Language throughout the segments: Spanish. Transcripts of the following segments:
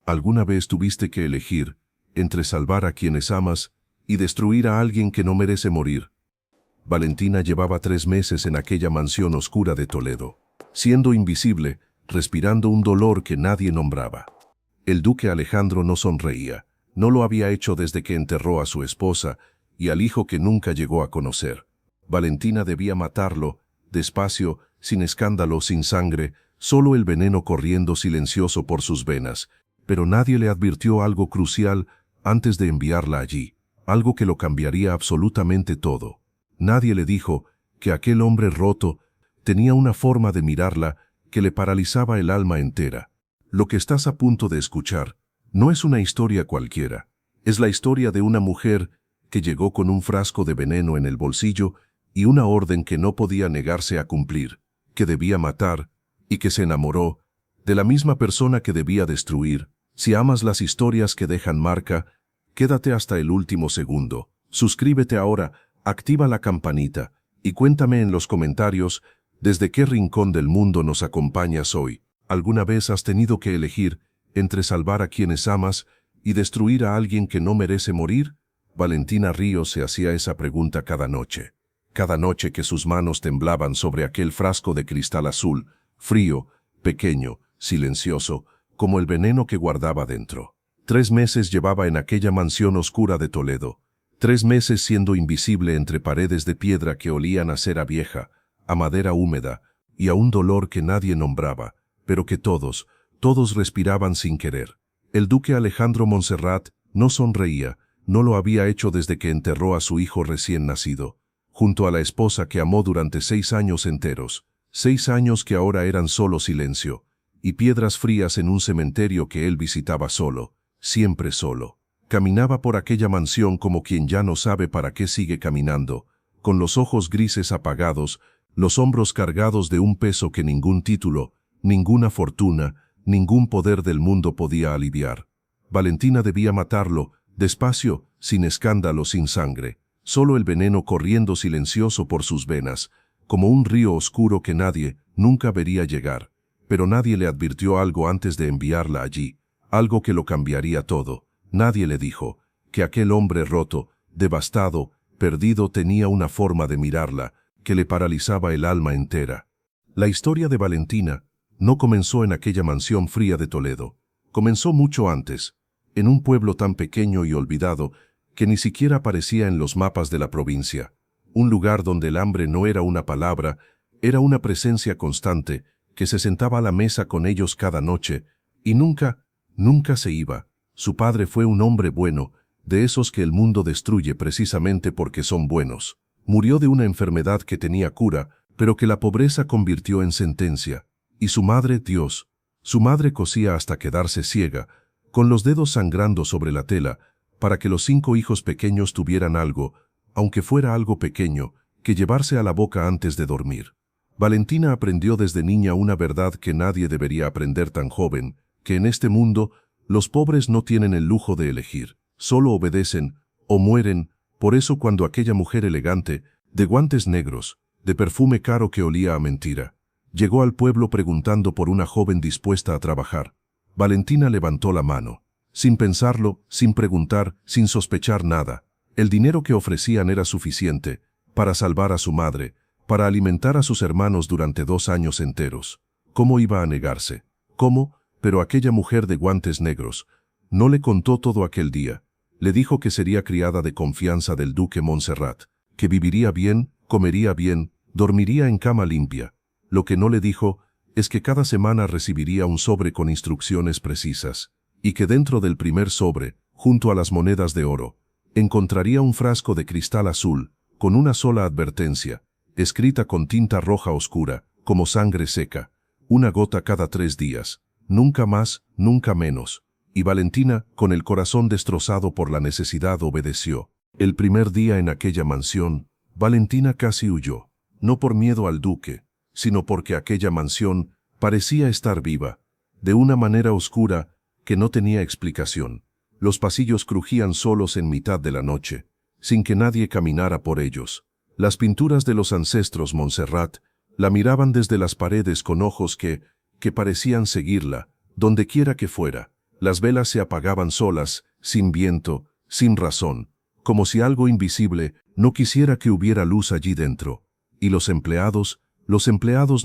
¿Alguna vez tuviste que elegir entre salvar a quienes amas y destruir a alguien que no merece morir? Valentina llevaba 3 meses en aquella mansión oscura de Toledo, siendo invisible, respirando un dolor que nadie nombraba. El duque Alejandro no sonreía, no lo había hecho desde que enterró a su esposa y al hijo que nunca llegó a conocer. Valentina debía matarlo, despacio, sin escándalo, sin sangre, solo el veneno corriendo silencioso por sus venas, pero nadie le advirtió algo crucial antes de enviarla allí, algo que lo cambiaría absolutamente todo. Nadie le dijo que aquel hombre roto tenía una forma de mirarla que le paralizaba el alma entera. Lo que estás a punto de escuchar no es una historia cualquiera, es la historia de una mujer que llegó con un frasco de veneno en el bolsillo y una orden que no podía negarse a cumplir, que debía matar y que se enamoró de la misma persona que debía destruir. Si amas las historias que dejan marca, quédate hasta el último segundo. Suscríbete ahora, activa la campanita y cuéntame en los comentarios desde qué rincón del mundo nos acompañas hoy. ¿Alguna vez has tenido que elegir entre salvar a quienes amas y destruir a alguien que no merece morir? Valentina Ríos se hacía esa pregunta cada noche. Cada noche que sus manos temblaban sobre aquel frasco de cristal azul, frío, pequeño, silencioso, como el veneno que guardaba dentro. 3 meses llevaba en aquella mansión oscura de Toledo. 3 meses siendo invisible entre paredes de piedra que olían a cera vieja, a madera húmeda y a un dolor que nadie nombraba, pero que todos respiraban sin querer. El duque Alejandro Montserrat no sonreía, no lo había hecho desde que enterró a su hijo recién nacido, junto a la esposa que amó durante 6 años enteros, 6 años que ahora eran solo silencio, y piedras frías en un cementerio que él visitaba solo, siempre solo. Caminaba por aquella mansión como quien ya no sabe para qué sigue caminando, con los ojos grises apagados, los hombros cargados de un peso que ningún título, ninguna fortuna, ningún poder del mundo podía aliviar. Valentina debía matarlo, despacio, sin escándalo, sin sangre, solo el veneno corriendo silencioso por sus venas, como un río oscuro que nadie nunca vería llegar. Pero nadie le advirtió algo antes de enviarla allí, algo que lo cambiaría todo. Nadie le dijo que aquel hombre roto, devastado, perdido tenía una forma de mirarla que le paralizaba el alma entera. La historia de Valentina no comenzó en aquella mansión fría de Toledo. Comenzó mucho antes, en un pueblo tan pequeño y olvidado que ni siquiera aparecía en los mapas de la provincia. Un lugar donde el hambre no era una palabra, era una presencia constante que se sentaba a la mesa con ellos cada noche y nunca se iba. Su padre fue un hombre bueno, de esos que el mundo destruye precisamente porque son buenos. Murió de una enfermedad que tenía cura, pero que la pobreza convirtió en sentencia. Y su madre, Dios. Su madre cosía hasta quedarse ciega, con los dedos sangrando sobre la tela, para que los 5 hijos pequeños tuvieran algo, aunque fuera algo pequeño, que llevarse a la boca antes de dormir. Valentina aprendió desde niña una verdad que nadie debería aprender tan joven, que en este mundo los pobres no tienen el lujo de elegir, solo obedecen o mueren. Por eso cuando aquella mujer elegante, de guantes negros, de perfume caro que olía a mentira, llegó al pueblo preguntando por una joven dispuesta a trabajar, Valentina levantó la mano, sin pensarlo, sin preguntar, sin sospechar nada. El dinero que ofrecían era suficiente para salvar a su madre, para alimentar a sus hermanos durante 2 años enteros. ¿Cómo iba a negarse? ¿Cómo? Pero aquella mujer de guantes negros no le contó todo aquel día. Le dijo que sería criada de confianza del duque Montserrat, que viviría bien, comería bien, dormiría en cama limpia. Lo que no le dijo es que cada semana recibiría un sobre con instrucciones precisas, y que dentro del primer sobre, junto a las monedas de oro, encontraría un frasco de cristal azul, con una sola advertencia, escrita con tinta roja oscura, como sangre seca, una gota cada 3 días, nunca más, nunca menos. Y Valentina, con el corazón destrozado por la necesidad, obedeció. El primer día en aquella mansión, Valentina casi huyó, no por miedo al duque, sino porque aquella mansión parecía estar viva, de una manera oscura que no tenía explicación. Los pasillos crujían solos en mitad de la noche, sin que nadie caminara por ellos. Las pinturas de los ancestros Montserrat la miraban desde las paredes con ojos que parecían seguirla, donde quiera que fuera. Las velas se apagaban solas, sin viento, sin razón, como si algo invisible no quisiera que hubiera luz allí dentro. Y los empleados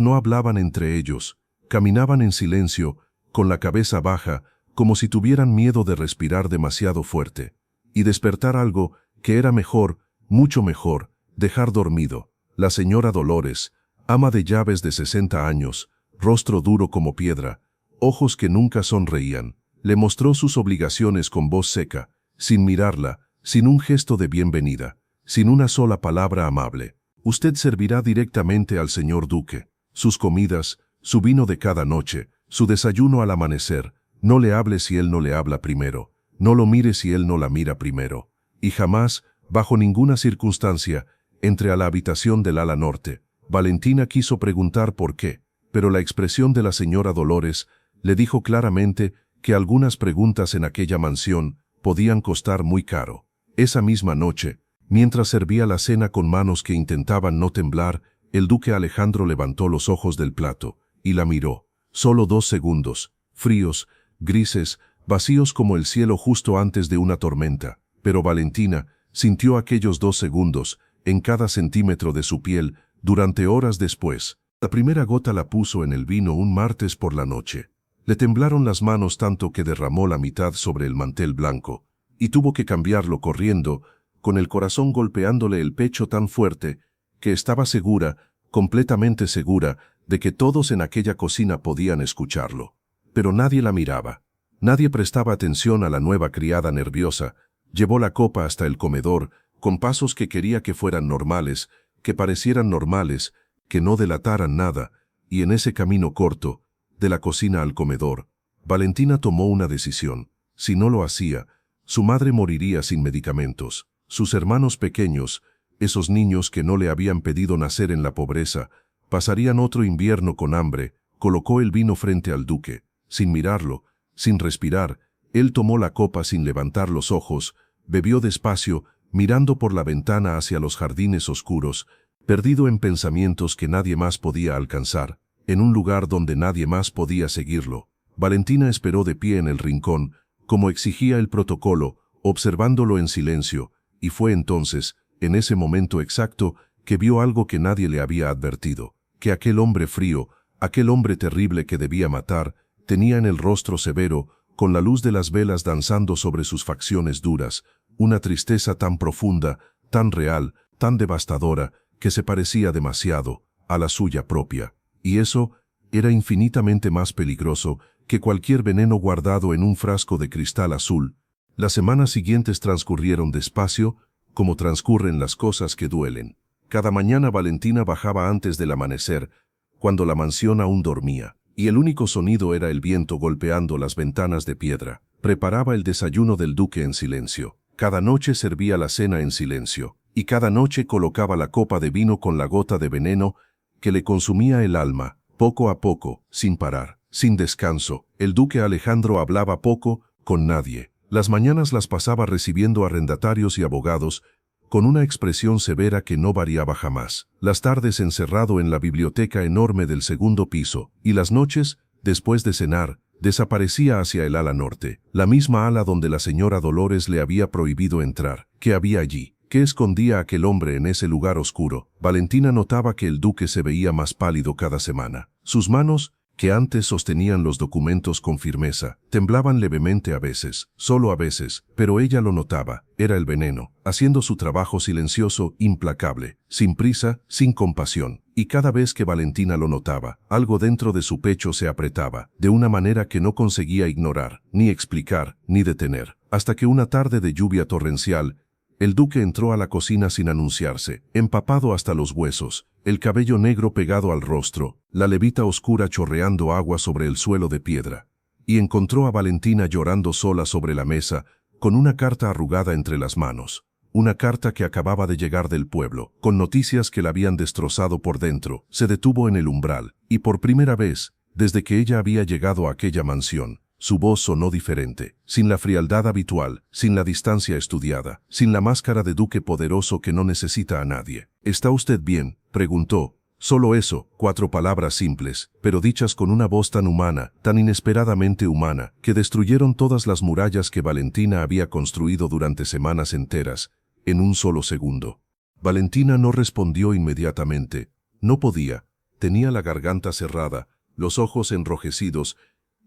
no hablaban entre ellos, caminaban en silencio, con la cabeza baja, como si tuvieran miedo de respirar demasiado fuerte, y despertar algo que era mejor, mucho mejor, dejar dormido. La señora Dolores, ama de llaves de 60 años, rostro duro como piedra, ojos que nunca sonreían, le mostró sus obligaciones con voz seca, sin mirarla, sin un gesto de bienvenida, sin una sola palabra amable. Usted servirá directamente al señor duque. Sus comidas, su vino de cada noche, su desayuno al amanecer. No le hable si él no le habla primero. No lo mire si él no la mira primero. Y jamás, bajo ninguna circunstancia, entre a la habitación del ala norte. Valentina quiso preguntar por qué, pero la expresión de la señora Dolores le dijo claramente que algunas preguntas en aquella mansión podían costar muy caro. Esa misma noche, mientras servía la cena con manos que intentaban no temblar, el duque Alejandro levantó los ojos del plato y la miró. Solo 2 segundos, fríos, grises, vacíos como el cielo justo antes de una tormenta. Pero Valentina sintió aquellos 2 segundos en cada centímetro de su piel durante horas después. La primera gota la puso en el vino un martes por la noche. Le temblaron las manos tanto que derramó la mitad sobre el mantel blanco, y tuvo que cambiarlo corriendo, con el corazón golpeándole el pecho tan fuerte, que estaba segura, completamente segura, de que todos en aquella cocina podían escucharlo. Pero nadie la miraba. Nadie prestaba atención a la nueva criada nerviosa. Llevó la copa hasta el comedor, con pasos que quería que fueran normales, que parecieran normales, que no delataran nada, y en ese camino corto, de la cocina al comedor, Valentina tomó una decisión. Si no lo hacía, su madre moriría sin medicamentos. Sus hermanos pequeños, esos niños que no le habían pedido nacer en la pobreza, pasarían otro invierno con hambre. Colocó el vino frente al duque. Sin mirarlo, sin respirar, él tomó la copa sin levantar los ojos, bebió despacio, mirando por la ventana hacia los jardines oscuros, perdido en pensamientos que nadie más podía alcanzar, en un lugar donde nadie más podía seguirlo. Valentina esperó de pie en el rincón, como exigía el protocolo, observándolo en silencio, y fue entonces, en ese momento exacto, que vio algo que nadie le había advertido, que aquel hombre frío, aquel hombre terrible que debía matar, tenía en el rostro severo, con la luz de las velas danzando sobre sus facciones duras, una tristeza tan profunda, tan real, tan devastadora, que se parecía demasiado a la suya propia. Y eso era infinitamente más peligroso que cualquier veneno guardado en un frasco de cristal azul. Las semanas siguientes transcurrieron despacio, como transcurren las cosas que duelen. Cada mañana Valentina bajaba antes del amanecer, cuando la mansión aún dormía, y el único sonido era el viento golpeando las ventanas de piedra. Preparaba el desayuno del duque en silencio. Cada noche servía la cena en silencio, y cada noche colocaba la copa de vino con la gota de veneno que le consumía el alma, poco a poco, sin parar, sin descanso. El duque Alejandro hablaba poco, con nadie. Las mañanas las pasaba recibiendo arrendatarios y abogados, con una expresión severa que no variaba jamás. Las tardes encerrado en la biblioteca enorme del segundo piso, y las noches, después de cenar, desaparecía hacia el ala norte, la misma ala donde la señora Dolores le había prohibido entrar. ¿Qué había allí? ¿Qué escondía aquel hombre en ese lugar oscuro? Valentina notaba que el duque se veía más pálido cada semana. Sus manos, que antes sostenían los documentos con firmeza, temblaban levemente a veces, solo a veces, pero ella lo notaba. Era el veneno, haciendo su trabajo silencioso, implacable, sin prisa, sin compasión. Y cada vez que Valentina lo notaba, algo dentro de su pecho se apretaba, de una manera que no conseguía ignorar, ni explicar, ni detener. Hasta que una tarde de lluvia torrencial, el duque entró a la cocina sin anunciarse, empapado hasta los huesos, el cabello negro pegado al rostro, la levita oscura chorreando agua sobre el suelo de piedra. Y encontró a Valentina llorando sola sobre la mesa, con una carta arrugada entre las manos. Una carta que acababa de llegar del pueblo, con noticias que la habían destrozado por dentro. Se detuvo en el umbral, y por primera vez, desde que ella había llegado a aquella mansión, su voz sonó diferente, sin la frialdad habitual, sin la distancia estudiada, sin la máscara de duque poderoso que no necesita a nadie. ¿Está usted bien?, preguntó, Solo eso, 4 palabras simples, pero dichas con una voz tan humana, tan inesperadamente humana, que destruyeron todas las murallas que Valentina había construido durante semanas enteras, en un solo segundo. Valentina no respondió inmediatamente. No podía. Tenía la garganta cerrada, los ojos enrojecidos,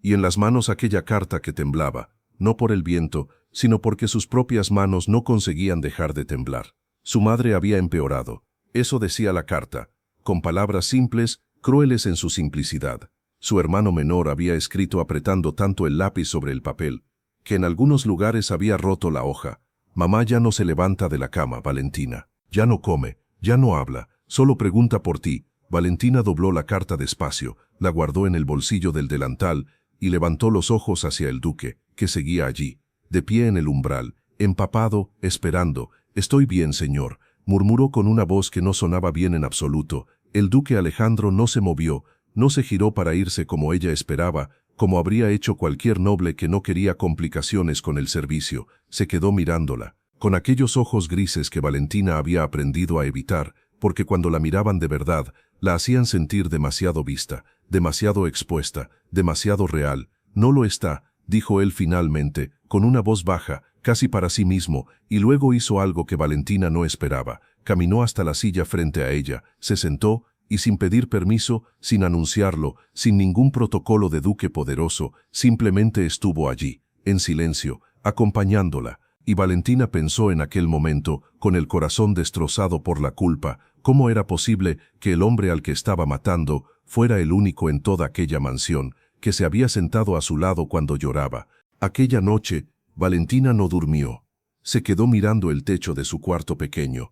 y en las manos aquella carta que temblaba, no por el viento, sino porque sus propias manos no conseguían dejar de temblar. Su madre había empeorado. Eso decía la carta, con palabras simples, crueles en su simplicidad. Su hermano menor había escrito apretando tanto el lápiz sobre el papel, que en algunos lugares había roto la hoja. Mamá ya no se levanta de la cama, Valentina. Ya no come, ya no habla, solo pregunta por ti. Valentina dobló la carta despacio, la guardó en el bolsillo del delantal y levantó los ojos hacia el duque, que seguía allí, de pie en el umbral, empapado, esperando. «Estoy bien, señor», murmuró con una voz que no sonaba bien en absoluto. El duque Alejandro no se movió, no se giró para irse como ella esperaba, como habría hecho cualquier noble que no quería complicaciones con el servicio. Se quedó mirándola, con aquellos ojos grises que Valentina había aprendido a evitar, porque cuando la miraban de verdad, la hacían sentir demasiado vista, demasiado expuesta, demasiado real. «No lo está», dijo él finalmente, con una voz baja, casi para sí mismo, y luego hizo algo que Valentina no esperaba. Caminó hasta la silla frente a ella, se sentó, y sin pedir permiso, sin anunciarlo, sin ningún protocolo de duque poderoso, simplemente estuvo allí, en silencio, acompañándola. Y Valentina pensó en aquel momento, con el corazón destrozado por la culpa, cómo era posible que el hombre al que estaba matando fuera el único en toda aquella mansión, que se había sentado a su lado cuando lloraba. Aquella noche, Valentina no durmió. Se quedó mirando el techo de su cuarto pequeño,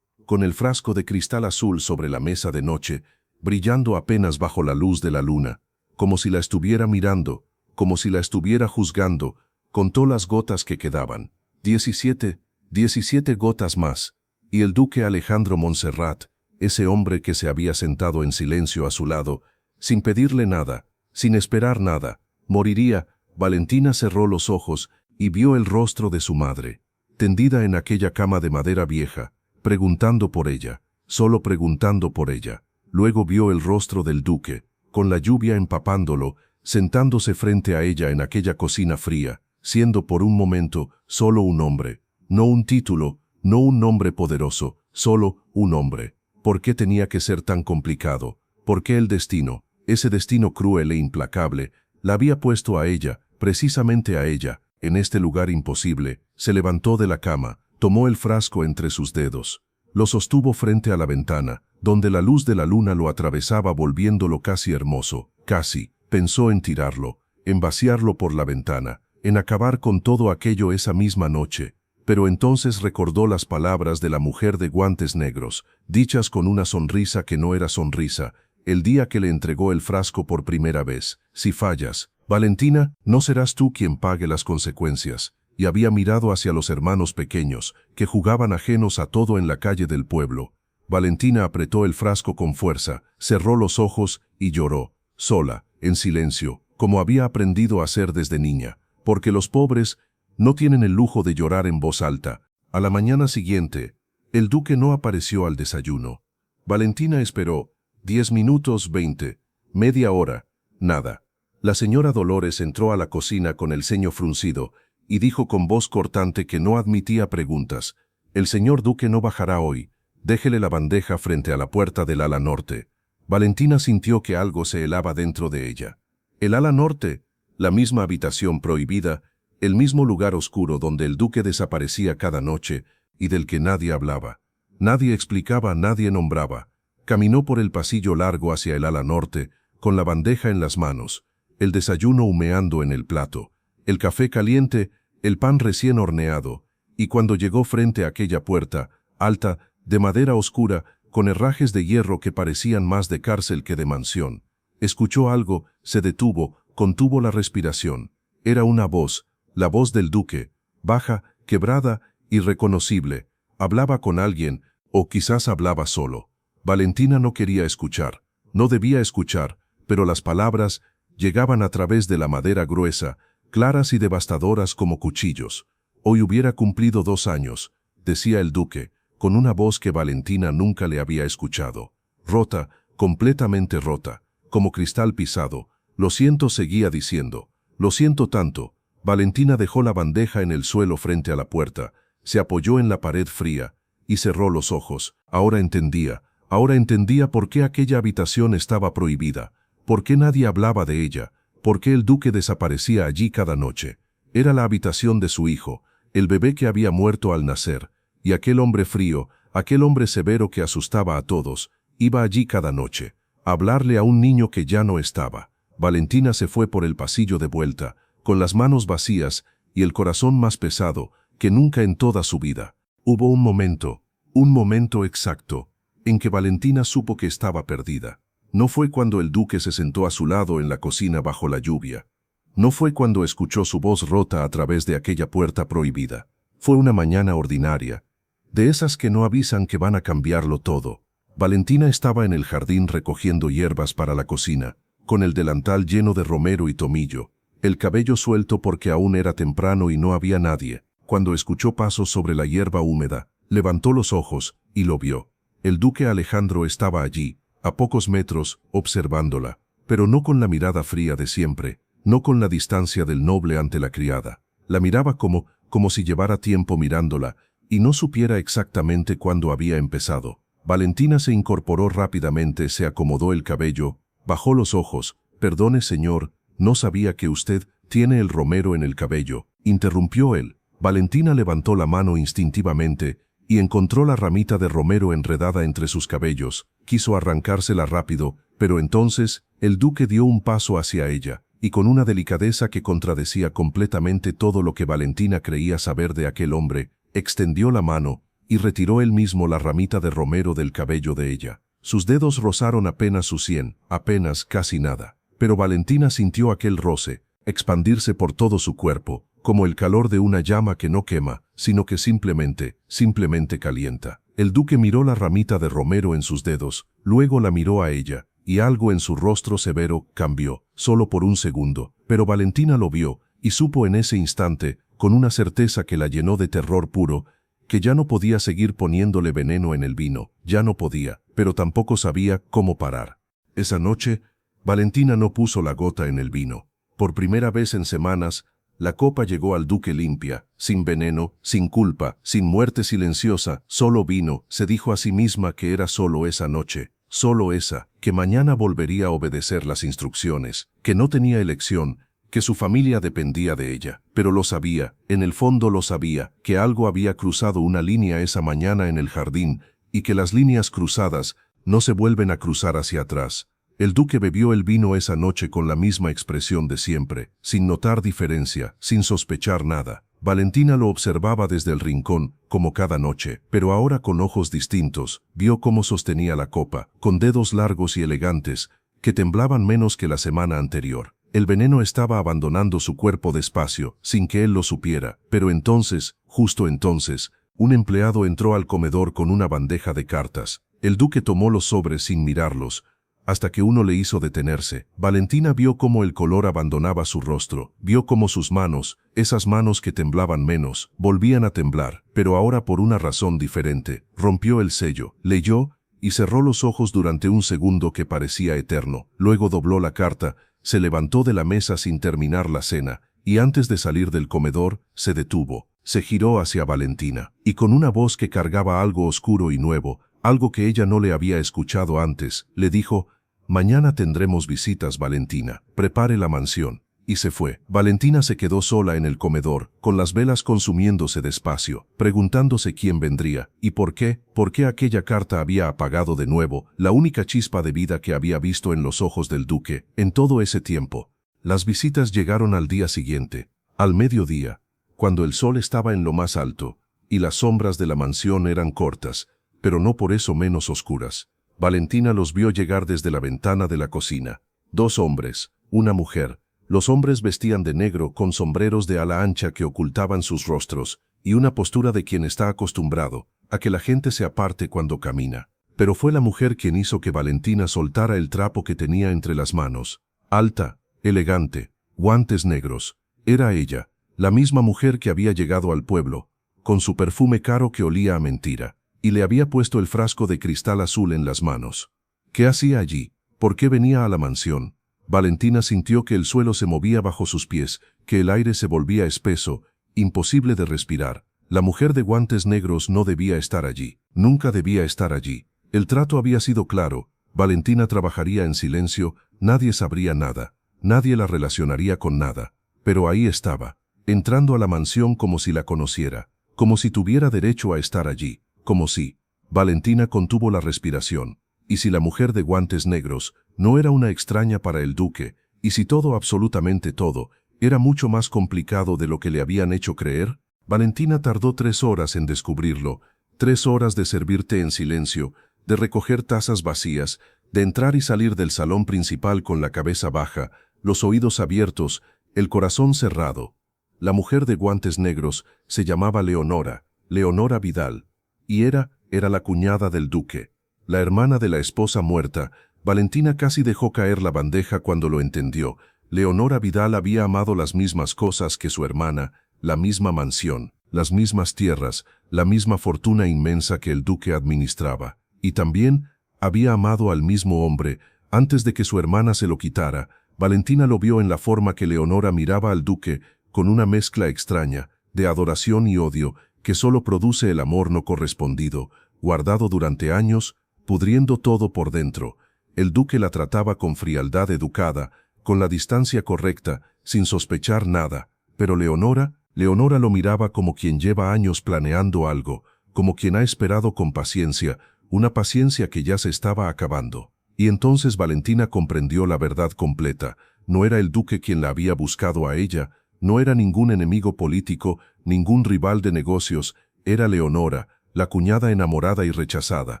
con el frasco de cristal azul sobre la mesa de noche, brillando apenas bajo la luz de la luna, como si la estuviera mirando, como si la estuviera juzgando. Contó las gotas que quedaban. 17 gotas más, y el duque Alejandro Montserrat, ese hombre que se había sentado en silencio a su lado, sin pedirle nada, sin esperar nada, moriría. Valentina cerró los ojos y vio el rostro de su madre, tendida en aquella cama de madera vieja, preguntando por ella, solo preguntando por ella. Luego vio el rostro del duque, con la lluvia empapándolo, sentándose frente a ella en aquella cocina fría, siendo por un momento solo un hombre, no un título, no un nombre poderoso, solo un hombre. ¿Por qué tenía que ser tan complicado? ¿Por qué el destino, ese destino cruel e implacable, la había puesto a ella, precisamente a ella, en este lugar imposible? Se levantó de la cama, tomó el frasco entre sus dedos, lo sostuvo frente a la ventana, donde la luz de la luna lo atravesaba volviéndolo casi hermoso, casi. Pensó en tirarlo, en vaciarlo por la ventana, en acabar con todo aquello esa misma noche, pero entonces recordó las palabras de la mujer de guantes negros, dichas con una sonrisa que no era sonrisa, el día que le entregó el frasco por primera vez. «Si fallas, Valentina, no serás tú quien pague las consecuencias». Y había mirado hacia los hermanos pequeños, que jugaban ajenos a todo en la calle del pueblo. Valentina apretó el frasco con fuerza, cerró los ojos y lloró, sola, en silencio, como había aprendido a hacer desde niña, porque los pobres no tienen el lujo de llorar en voz alta. A la mañana siguiente, el duque no apareció al desayuno. Valentina esperó, 10 minutos, 20, media hora, nada. La señora Dolores entró a la cocina con el ceño fruncido y dijo con voz cortante que no admitía preguntas. «El señor duque no bajará hoy. Déjele la bandeja frente a la puerta del ala norte». Valentina sintió que algo se helaba dentro de ella. El ala norte, la misma habitación prohibida, el mismo lugar oscuro donde el duque desaparecía cada noche y del que nadie hablaba. Nadie explicaba, nadie nombraba. Caminó por el pasillo largo hacia el ala norte, con la bandeja en las manos, el desayuno humeando en el plato, el café caliente, el pan recién horneado, y cuando llegó frente a aquella puerta, alta, de madera oscura, con herrajes de hierro que parecían más de cárcel que de mansión, escuchó algo, se detuvo, contuvo la respiración. Era una voz, la voz del duque, baja, quebrada, irreconocible. Hablaba con alguien, o quizás hablaba solo. Valentina no quería escuchar, no debía escuchar, pero las palabras llegaban a través de la madera gruesa, claras y devastadoras como cuchillos. «Hoy hubiera cumplido 2 años», decía el duque, con una voz que Valentina nunca le había escuchado. Rota, completamente rota, como cristal pisado. Lo siento, seguía diciendo. Lo siento tanto. Valentina dejó la bandeja en el suelo frente a la puerta, se apoyó en la pared fría y cerró los ojos. Ahora entendía por qué aquella habitación estaba prohibida, por qué nadie hablaba de ella, por qué el duque desaparecía allí cada noche. Era la habitación de su hijo, el bebé que había muerto al nacer, y aquel hombre frío, aquel hombre severo que asustaba a todos, iba allí cada noche, a hablarle a un niño que ya no estaba. Valentina se fue por el pasillo de vuelta, con las manos vacías y el corazón más pesado que nunca en toda su vida. Hubo un momento exacto, en que Valentina supo que estaba perdida. No fue cuando el duque se sentó a su lado en la cocina bajo la lluvia. No fue cuando escuchó su voz rota a través de aquella puerta prohibida. Fue una mañana ordinaria, de esas que no avisan que van a cambiarlo todo. Valentina estaba en el jardín recogiendo hierbas para la cocina, con el delantal lleno de romero y tomillo, el cabello suelto porque aún era temprano y no había nadie. Cuando escuchó pasos sobre la hierba húmeda, levantó los ojos y lo vio. El duque Alejandro estaba allí, a pocos metros, observándola, pero no con la mirada fría de siempre, no con la distancia del noble ante la criada. La miraba como si llevara tiempo mirándola y no supiera exactamente cuándo había empezado. Valentina se incorporó rápidamente, se acomodó el cabello, bajó los ojos. «Perdone, señor, no sabía que usted tiene el romero en el cabello», interrumpió él. Valentina levantó la mano instintivamente y encontró la ramita de romero enredada entre sus cabellos. Quiso arrancársela rápido, pero entonces el duque dio un paso hacia ella, y con una delicadeza que contradecía completamente todo lo que Valentina creía saber de aquel hombre, extendió la mano y retiró él mismo la ramita de romero del cabello de ella. Sus dedos rozaron apenas su sien, apenas, casi nada. Pero Valentina sintió aquel roce expandirse por todo su cuerpo, como el calor de una llama que no quema, sino que simplemente calienta. El duque miró la ramita de romero en sus dedos, luego la miró a ella, y algo en su rostro severo cambió, solo por un segundo, pero Valentina lo vio, y supo en ese instante, con una certeza que la llenó de terror puro, que ya no podía seguir poniéndole veneno en el vino, ya no podía, pero tampoco sabía cómo parar. Esa noche, Valentina no puso la gota en el vino. Por primera vez en semanas, la copa llegó al duque limpia, sin veneno, sin culpa, sin muerte silenciosa, solo vino. Se dijo a sí misma que era solo esa noche, solo esa, que mañana volvería a obedecer las instrucciones, que no tenía elección, que su familia dependía de ella. Pero lo sabía, en el fondo lo sabía, que algo había cruzado una línea esa mañana en el jardín, y que las líneas cruzadas no se vuelven a cruzar hacia atrás. El duque bebió el vino esa noche con la misma expresión de siempre, sin notar diferencia, sin sospechar nada. Valentina lo observaba desde el rincón, como cada noche, pero ahora con ojos distintos. Vio cómo sostenía la copa, con dedos largos y elegantes, que temblaban menos que la semana anterior. El veneno estaba abandonando su cuerpo despacio, sin que él lo supiera, pero entonces, justo entonces, un empleado entró al comedor con una bandeja de cartas. El duque tomó los sobres sin mirarlos, hasta que uno le hizo detenerse. Valentina vio cómo el color abandonaba su rostro, vio cómo sus manos, esas manos que temblaban menos, volvían a temblar, pero ahora por una razón diferente. Rompió el sello, leyó y cerró los ojos durante un segundo que parecía eterno. Luego dobló la carta, se levantó de la mesa sin terminar la cena, y antes de salir del comedor, se detuvo. Se giró hacia Valentina, y con una voz que cargaba algo oscuro y nuevo, algo que ella no le había escuchado antes, le dijo: «Mañana tendremos visitas, Valentina. Prepare la mansión». Y se fue. Valentina se quedó sola en el comedor, con las velas consumiéndose despacio, preguntándose quién vendría, y por qué aquella carta había apagado de nuevo la única chispa de vida que había visto en los ojos del duque en todo ese tiempo. Las visitas llegaron al día siguiente, al mediodía, cuando el sol estaba en lo más alto, y las sombras de la mansión eran cortas, pero no por eso menos oscuras. Valentina los vio llegar desde la ventana de la cocina. 2 hombres, una mujer. Los hombres vestían de negro con sombreros de ala ancha que ocultaban sus rostros, y una postura de quien está acostumbrado a que la gente se aparte cuando camina. Pero fue la mujer quien hizo que Valentina soltara el trapo que tenía entre las manos. Alta, elegante, guantes negros. Era ella, la misma mujer que había llegado al pueblo, con su perfume caro que olía a mentira, y le había puesto el frasco de cristal azul en las manos. ¿Qué hacía allí? ¿Por qué venía a la mansión? Valentina sintió que el suelo se movía bajo sus pies, que el aire se volvía espeso, imposible de respirar. La mujer de guantes negros no debía estar allí. Nunca debía estar allí. El trato había sido claro. Valentina trabajaría en silencio, nadie sabría nada. Nadie la relacionaría con nada. Pero ahí estaba, entrando a la mansión como si la conociera, como si tuviera derecho a estar allí, como si. Valentina contuvo la respiración. Y si la mujer de guantes negros no era una extraña para el duque, y si todo, absolutamente todo, era mucho más complicado de lo que le habían hecho creer. Valentina tardó 3 horas en descubrirlo, 3 horas de servir té en silencio, de recoger tazas vacías, de entrar y salir del salón principal con la cabeza baja, los oídos abiertos, el corazón cerrado. La mujer de guantes negros se llamaba Leonora, Leonora Vidal, y era la cuñada del duque, la hermana de la esposa muerta. Valentina casi dejó caer la bandeja cuando lo entendió. Leonora Vidal había amado las mismas cosas que su hermana, la misma mansión, las mismas tierras, la misma fortuna inmensa que el duque administraba. Y también había amado al mismo hombre antes de que su hermana se lo quitara. Valentina lo vio en la forma que Leonora miraba al duque, con una mezcla extraña, de adoración y odio, que solo produce el amor no correspondido, guardado durante años, pudriendo todo por dentro. El duque la trataba con frialdad educada, con la distancia correcta, sin sospechar nada, pero Leonora lo miraba como quien lleva años planeando algo, como quien ha esperado con paciencia, una paciencia que ya se estaba acabando. Y entonces Valentina comprendió la verdad completa. No era el duque quien la había buscado a ella, no era ningún enemigo político, ningún rival de negocios, era Leonora, la cuñada enamorada y rechazada,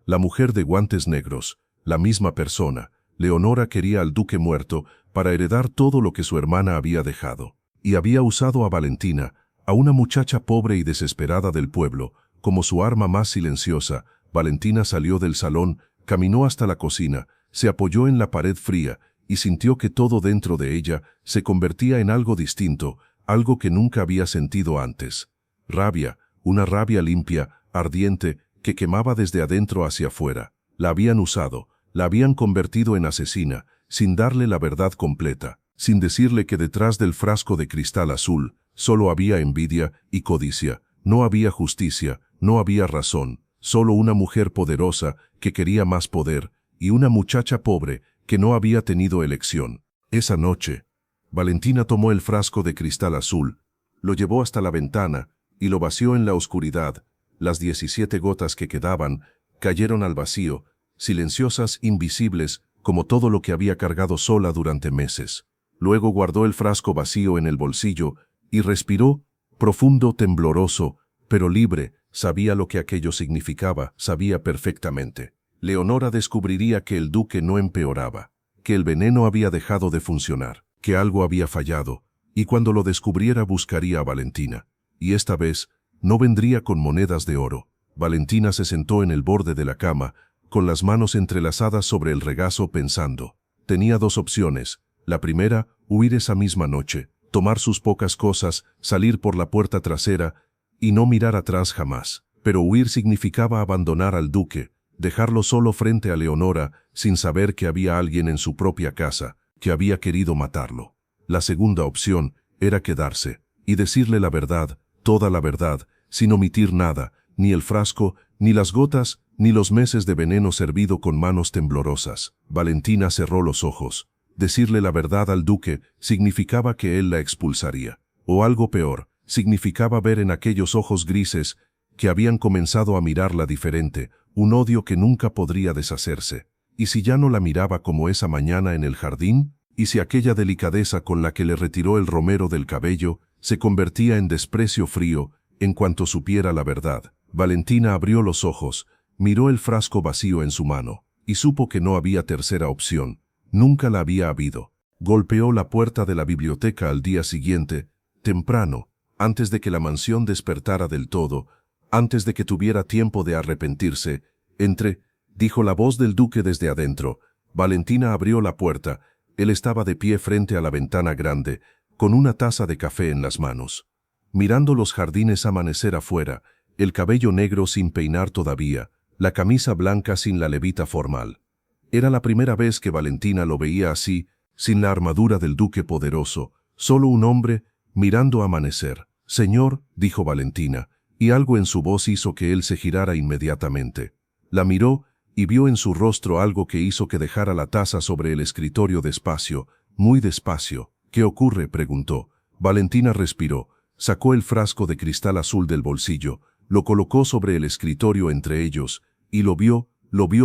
la mujer de guantes negros, la misma persona. Leonora quería al duque muerto para heredar todo lo que su hermana había dejado. Y había usado a Valentina, a una muchacha pobre y desesperada del pueblo, como su arma más silenciosa. Valentina salió del salón, caminó hasta la cocina, se apoyó en la pared fría y sintió que todo dentro de ella se convertía en algo distinto, algo que nunca había sentido antes. Rabia, una rabia limpia, ardiente, que quemaba desde adentro hacia afuera. La habían usado, la habían convertido en asesina, sin darle la verdad completa, sin decirle que detrás del frasco de cristal azul solo había envidia y codicia, no había justicia, no había razón, solo una mujer poderosa que quería más poder y una muchacha pobre que no había tenido elección. Esa noche, Valentina tomó el frasco de cristal azul, lo llevó hasta la ventana y lo vació en la oscuridad. Las 17 gotas que quedaban cayeron al vacío, silenciosas, invisibles, como todo lo que había cargado sola durante meses. Luego guardó el frasco vacío en el bolsillo y respiró, profundo, tembloroso, pero libre. Sabía lo que aquello significaba, sabía perfectamente. Leonora descubriría que el duque no empeoraba, que el veneno había dejado de funcionar, que algo había fallado, y cuando lo descubriera buscaría a Valentina. Y esta vez no vendría con monedas de oro. Valentina se sentó en el borde de la cama, con las manos entrelazadas sobre el regazo pensando. Tenía 2 opciones. La primera, huir esa misma noche, tomar sus pocas cosas, salir por la puerta trasera y no mirar atrás jamás. Pero huir significaba abandonar al duque, dejarlo solo frente a Leonora, sin saber que había alguien en su propia casa, que había querido matarlo. La segunda opción era quedarse y decirle la verdad, toda la verdad, sin omitir nada, ni el frasco, ni las gotas, ni los meses de veneno servido con manos temblorosas. Valentina cerró los ojos. Decirle la verdad al duque significaba que él la expulsaría. O algo peor, significaba ver en aquellos ojos grises que habían comenzado a mirarla diferente, un odio que nunca podría deshacerse. ¿Y si ya no la miraba como esa mañana en el jardín? ¿Y si aquella delicadeza con la que le retiró el romero del cabello se convertía en desprecio frío en cuanto supiera la verdad? Valentina abrió los ojos, miró el frasco vacío en su mano, y supo que no había tercera opción. Nunca la había habido. Golpeó la puerta de la biblioteca al día siguiente, temprano, antes de que la mansión despertara del todo, antes de que tuviera tiempo de arrepentirse. «Entre», dijo la voz del duque desde adentro. Valentina abrió la puerta. Él estaba de pie frente a la ventana grande, con una taza de café en las manos, mirando los jardines amanecer afuera, el cabello negro sin peinar todavía, la camisa blanca sin la levita formal. Era la primera vez que Valentina lo veía así, sin la armadura del duque poderoso, solo un hombre, mirando amanecer. «Señor», dijo Valentina, y algo en su voz hizo que él se girara inmediatamente. La miró y vio en su rostro algo que hizo que dejara la taza sobre el escritorio despacio, muy despacio. «¿Qué ocurre?», preguntó. Valentina respiró, sacó el frasco de cristal azul del bolsillo, lo colocó sobre el escritorio entre ellos, y lo vio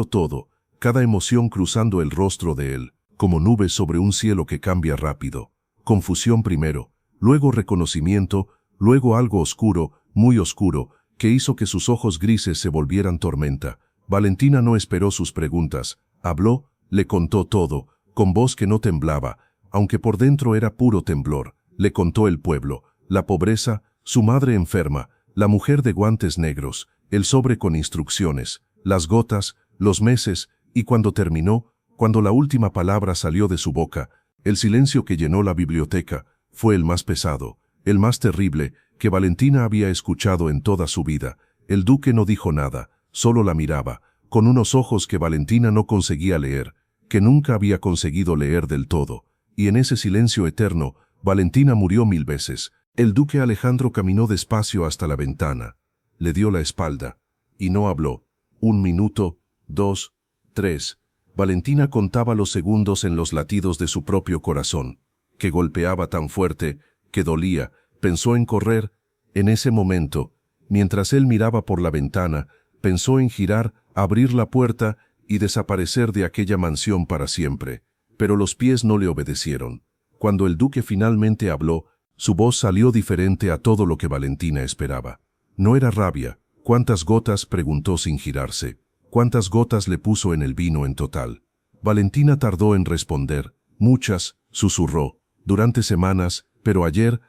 todo, cada emoción cruzando el rostro de él, como nubes sobre un cielo que cambia rápido. Confusión primero, luego reconocimiento, luego algo oscuro, muy oscuro, que hizo que sus ojos grises se volvieran tormenta. Valentina no esperó sus preguntas, habló, le contó todo, con voz que no temblaba, aunque por dentro era puro temblor. Le contó el pueblo, la pobreza, su madre enferma, la mujer de guantes negros, el sobre con instrucciones, las gotas, los meses, y cuando terminó, cuando la última palabra salió de su boca, el silencio que llenó la biblioteca fue el más pesado, el más terrible, que Valentina había escuchado en toda su vida. El duque no dijo nada, solo la miraba, con unos ojos que Valentina no conseguía leer, que nunca había conseguido leer del todo, y en ese silencio eterno, Valentina murió 1000 veces. El duque Alejandro caminó despacio hasta la ventana, le dio la espalda, y no habló. 1 minuto, 2, 3. Valentina contaba los segundos en los latidos de su propio corazón, que golpeaba tan fuerte, que dolía. Pensó en correr. En ese momento, mientras él miraba por la ventana, pensó en girar, abrir la puerta y desaparecer de aquella mansión para siempre. Pero los pies no le obedecieron. Cuando el duque finalmente habló, su voz salió diferente a todo lo que Valentina esperaba. No era rabia. «¿Cuántas gotas?», preguntó sin girarse. «¿Cuántas gotas le puso en el vino en total?». Valentina tardó en responder. «Muchas», susurró. «Durante semanas, pero ayer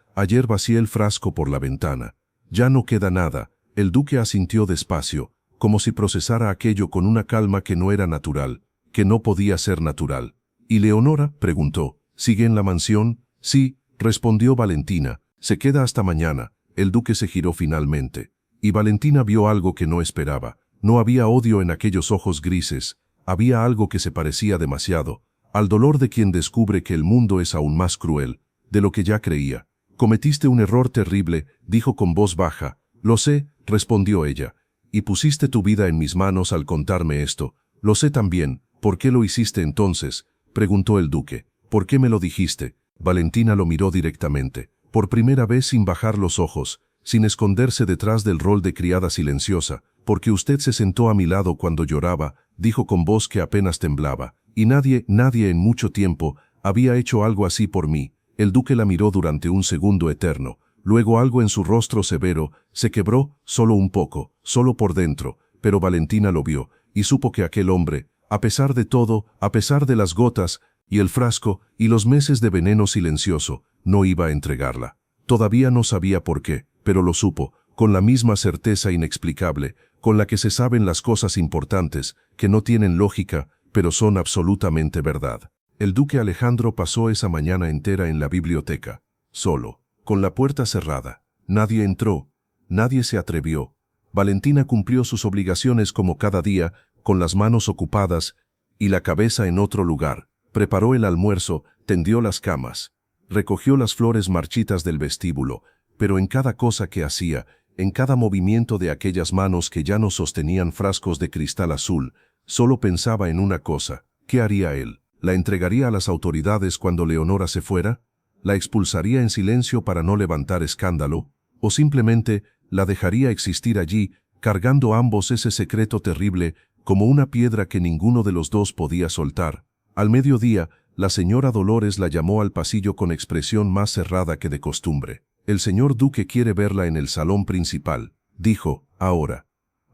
vacié el frasco por la ventana. Ya no queda nada». El duque asintió despacio, como si procesara aquello con una calma que no era natural, que no podía ser natural. «¿Y Leonora?», preguntó. «¿Sigue en la mansión?». «Sí», respondió Valentina. «Se queda hasta mañana». El duque se giró finalmente. Y Valentina vio algo que no esperaba. No había odio en aquellos ojos grises. Había algo que se parecía demasiado al dolor de quien descubre que el mundo es aún más cruel de lo que ya creía. «Cometiste un error terrible», dijo con voz baja. «Lo sé», respondió ella. «Y pusiste tu vida en mis manos al contarme esto». «Lo sé también». «¿Por qué lo hiciste entonces?», preguntó el duque. «¿Por qué me lo dijiste?». Valentina lo miró directamente, por primera vez sin bajar los ojos, sin esconderse detrás del rol de criada silenciosa. «Porque usted se sentó a mi lado cuando lloraba», dijo con voz que apenas temblaba. «Y nadie en mucho tiempo había hecho algo así por mí». El duque la miró durante un segundo eterno. Luego algo en su rostro severo se quebró, solo un poco, solo por dentro, pero Valentina lo vio, y supo que aquel hombre, a pesar de todo, a pesar de las gotas, y el frasco, y los meses de veneno silencioso, no iba a entregarla. Todavía no sabía por qué, pero lo supo, con la misma certeza inexplicable, con la que se saben las cosas importantes, que no tienen lógica, pero son absolutamente verdad. El duque Alejandro pasó esa mañana entera en la biblioteca, solo, con la puerta cerrada. Nadie entró, nadie se atrevió. Valentina cumplió sus obligaciones como cada día, con las manos ocupadas y la cabeza en otro lugar. Preparó el almuerzo, tendió las camas, recogió las flores marchitas del vestíbulo, pero en cada cosa que hacía, en cada movimiento de aquellas manos que ya no sostenían frascos de cristal azul, solo pensaba en una cosa: ¿qué haría él? ¿La entregaría a las autoridades cuando Leonora se fuera? ¿La expulsaría en silencio para no levantar escándalo? ¿O simplemente la dejaría existir allí, cargando ambos ese secreto terrible como una piedra que ninguno de los dos podía soltar? Al mediodía, la señora Dolores la llamó al pasillo con expresión más cerrada que de costumbre. «El señor duque quiere verla en el salón principal», dijo. «Ahora».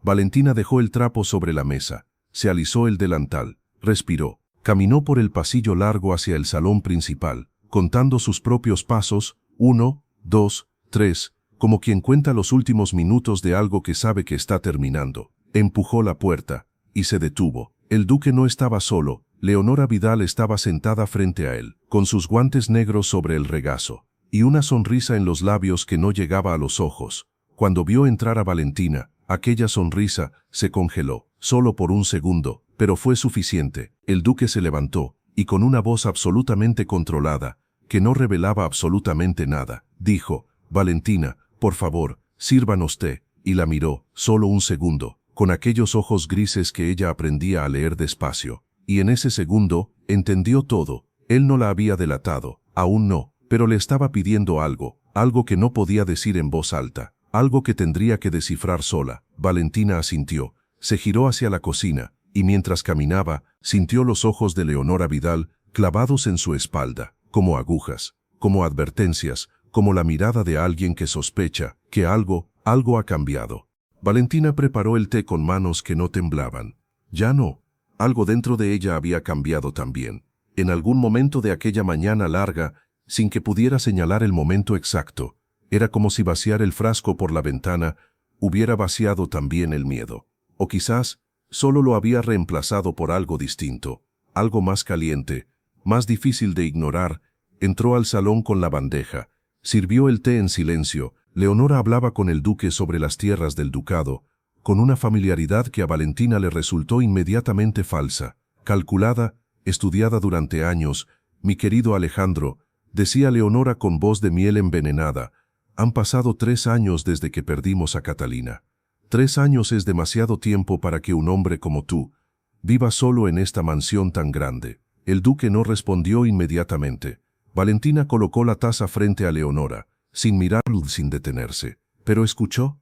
Valentina dejó el trapo sobre la mesa, se alisó el delantal, respiró, caminó por el pasillo largo hacia el salón principal, contando sus propios pasos, 1, 2, 3, como quien cuenta los últimos minutos de algo que sabe que está terminando. Empujó la puerta, y se detuvo. El duque no estaba solo. Leonora Vidal estaba sentada frente a él, con sus guantes negros sobre el regazo, y una sonrisa en los labios que no llegaba a los ojos. Cuando vio entrar a Valentina, aquella sonrisa se congeló, solo por un segundo, pero fue suficiente. El duque se levantó, y con una voz absolutamente controlada, que no revelaba absolutamente nada, dijo: «Valentina, por favor, sírvanos té», y la miró, solo un segundo, con aquellos ojos grises que ella aprendía a leer despacio. Y en ese segundo, entendió todo. Él no la había delatado, aún no, pero le estaba pidiendo algo, algo que no podía decir en voz alta, algo que tendría que descifrar sola. Valentina asintió, se giró hacia la cocina, y mientras caminaba, sintió los ojos de Leonora Vidal clavados en su espalda, como agujas, como advertencias, como la mirada de alguien que sospecha que algo ha cambiado. Valentina preparó el té con manos que no temblaban. Ya no. Algo dentro de ella había cambiado también. En algún momento de aquella mañana larga, sin que pudiera señalar el momento exacto, era como si vaciar el frasco por la ventana hubiera vaciado también el miedo. O quizás solo lo había reemplazado por algo distinto, algo más caliente, más difícil de ignorar. Entró al salón con la bandeja, sirvió el té en silencio. Leonora hablaba con el duque sobre las tierras del ducado, con una familiaridad que a Valentina le resultó inmediatamente falsa, calculada, estudiada durante años. «Mi querido Alejandro», decía Leonora con voz de miel envenenada, «han pasado 3 años desde que perdimos a Catalina. 3 años es demasiado tiempo para que un hombre como tú viva solo en esta mansión tan grande». El duque no respondió inmediatamente. Valentina colocó la taza frente a Leonora, sin mirarlo, sin detenerse. «Pero escuchó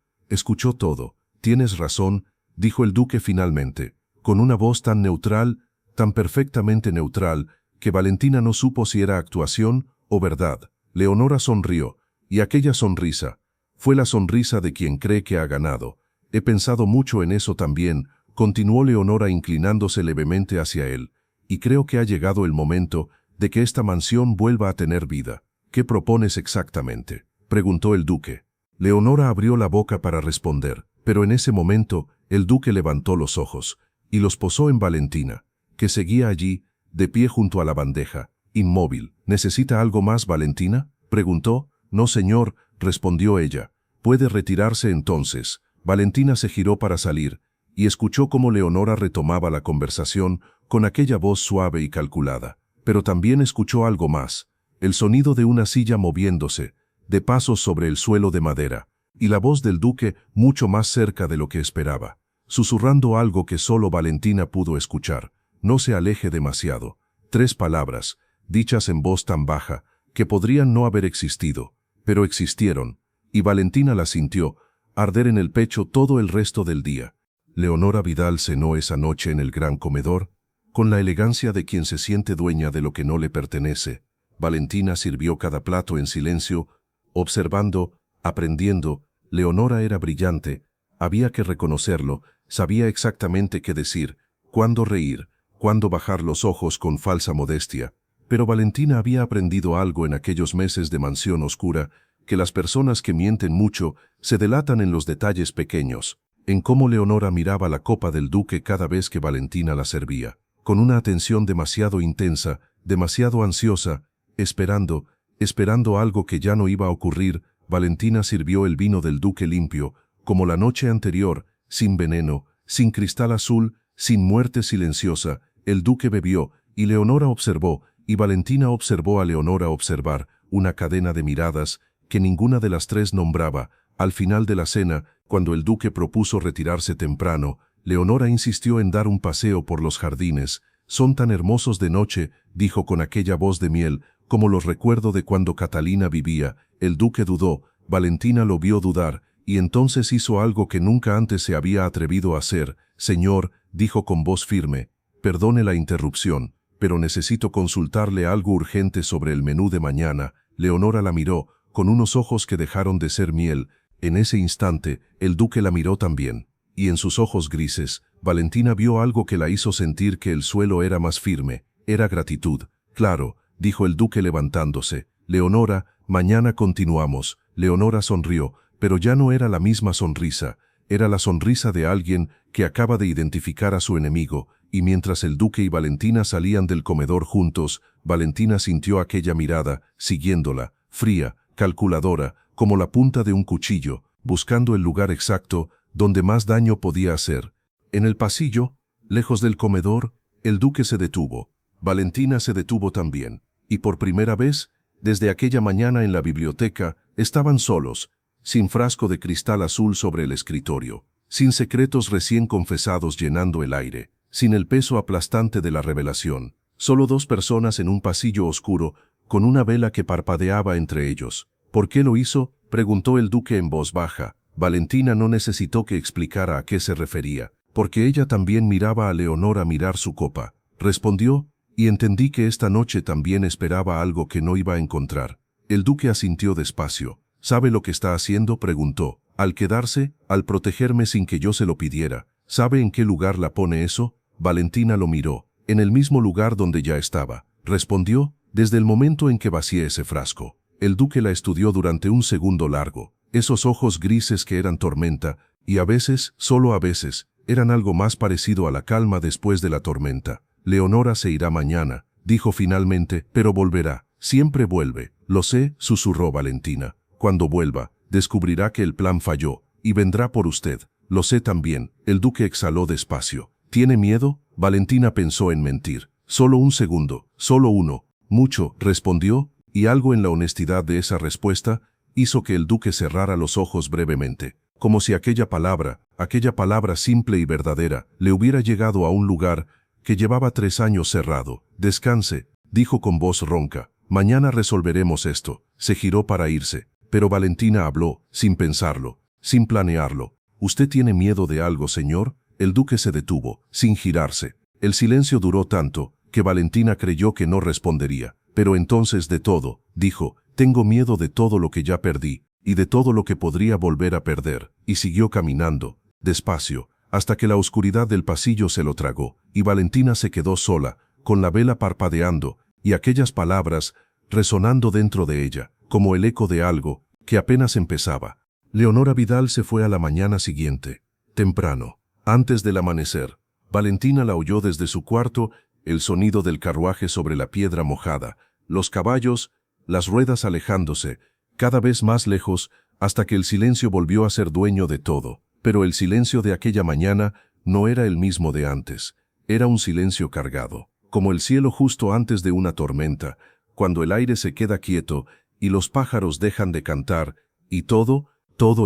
todo». «Tienes razón», dijo el duque finalmente, con una voz tan neutral, tan perfectamente neutral, que Valentina no supo si era actuación o verdad. Leonora sonrió, y aquella sonrisa fue la sonrisa de quien cree que ha ganado. «He pensado mucho en eso también», continuó Leonora inclinándose levemente hacia él, «y creo que ha llegado el momento de que esta mansión vuelva a tener vida». «¿Qué propones exactamente?», preguntó el duque. Leonora abrió la boca para responder, pero en ese momento el duque levantó los ojos y los posó en Valentina, que seguía allí, de pie junto a la bandeja, inmóvil. «¿Necesita algo más, Valentina?», preguntó. «No, señor», respondió ella. «Puede retirarse entonces». Valentina se giró para salir, y escuchó cómo Leonora retomaba la conversación con aquella voz suave y calculada. Pero también escuchó algo más, el sonido de una silla moviéndose, de pasos sobre el suelo de madera, y la voz del duque mucho más cerca de lo que esperaba, susurrando algo que solo Valentina pudo escuchar. «No se aleje demasiado». 3 palabras, dichas en voz tan baja, que podrían no haber existido, pero existieron, y Valentina las sintió arder en el pecho todo el resto del día. Leonora Vidal cenó esa noche en el gran comedor, con la elegancia de quien se siente dueña de lo que no le pertenece. Valentina sirvió cada plato en silencio, observando, aprendiendo. Leonora era brillante, había que reconocerlo, sabía exactamente qué decir, cuándo reír, cuándo bajar los ojos con falsa modestia. Pero Valentina había aprendido algo en aquellos meses de mansión oscura, que las personas que mienten mucho se delatan en los detalles pequeños, en cómo Leonora miraba la copa del duque cada vez que Valentina la servía, con una atención demasiado intensa, demasiado ansiosa, esperando algo que ya no iba a ocurrir. Valentina sirvió el vino del duque limpio, como la noche anterior, sin veneno, sin cristal azul, sin muerte silenciosa. El duque bebió, y Leonora observó, y Valentina observó a Leonora observar, una cadena de miradas que ninguna de las 3 nombraba. Al final de la cena, cuando el duque propuso retirarse temprano, Leonora insistió en dar un paseo por los jardines. «Son tan hermosos de noche», dijo con aquella voz de miel, «como los recuerdo de cuando Catalina vivía». El duque dudó, Valentina lo vio dudar, y entonces hizo algo que nunca antes se había atrevido a hacer. «Señor», dijo con voz firme, «perdone la interrupción, pero necesito consultarle algo urgente sobre el menú de mañana». Leonora la miró, con unos ojos que dejaron de ser miel. En ese instante, el duque la miró también, y en sus ojos grises, Valentina vio algo que la hizo sentir que el suelo era más firme. Era gratitud. «Claro», dijo el duque levantándose. «Leonora, mañana continuamos». Leonora sonrió, pero ya no era la misma sonrisa. Era la sonrisa de alguien que acaba de identificar a su enemigo, y mientras el duque y Valentina salían del comedor juntos, Valentina sintió aquella mirada, siguiéndola, fría, calculadora, como la punta de un cuchillo, buscando el lugar exacto donde más daño podía hacer. En el pasillo, Lejos del comedor, el duque se detuvo. Valentina se detuvo también. Y por primera vez, desde aquella mañana en la biblioteca, estaban solos, sin frasco de cristal azul sobre el escritorio, sin secretos recién confesados llenando el aire, sin el peso aplastante de la revelación. Solo dos personas en un pasillo oscuro, con una vela que parpadeaba entre ellos. ¿Por qué lo hizo?, preguntó el duque en voz baja. Valentina no necesitó que explicara a qué se refería, porque ella también miraba a Leonora mirar su copa. Respondió, y entendí que esta noche también esperaba algo que no iba a encontrar. El duque asintió despacio. ¿Sabe lo que está haciendo?, preguntó. Al quedarse, al protegerme sin que yo se lo pidiera. ¿Sabe en qué lugar la pone eso? Valentina lo miró. En el mismo lugar donde ya estaba. Respondió, desde el momento en que vacié ese frasco. El duque la estudió durante un segundo largo. Esos ojos grises que eran tormenta, y a veces, solo a veces, eran algo más parecido a la calma después de la tormenta. Leonora se irá mañana, dijo finalmente, pero volverá. Siempre vuelve. Lo sé, susurró Valentina. Cuando vuelva, descubrirá que el plan falló, y vendrá por usted. Lo sé también. El duque exhaló despacio. ¿Tiene miedo? Valentina pensó en mentir. Solo un segundo, solo uno. Mucho, respondió, y algo en la honestidad de esa respuesta hizo que el duque cerrara los ojos brevemente, como si aquella palabra simple y verdadera, le hubiera llegado a un lugar que llevaba 3 años cerrado. Descanse, dijo con voz ronca. Mañana resolveremos esto. Se giró para irse, pero Valentina habló, sin pensarlo, sin planearlo. ¿Usted tiene miedo de algo, señor? El duque se detuvo, sin girarse. El silencio duró tanto que Valentina creyó que no respondería. Pero entonces de todo, dijo, tengo miedo de todo lo que ya perdí, y de todo lo que podría volver a perder. Y siguió caminando, despacio, hasta que la oscuridad del pasillo se lo tragó, y Valentina se quedó sola, con la vela parpadeando, y aquellas palabras resonando dentro de ella, como el eco de algo que apenas empezaba. Leonora Vidal se fue a la mañana siguiente, temprano, antes del amanecer. Valentina la oyó desde su cuarto, el sonido del carruaje sobre la piedra mojada, los caballos, las ruedas alejándose, cada vez más lejos, hasta que el silencio volvió a ser dueño de todo. Pero el silencio de aquella mañana no era el mismo de antes. Era un silencio cargado, como el cielo justo antes de una tormenta, cuando el aire se queda quieto y los pájaros dejan de cantar, y todo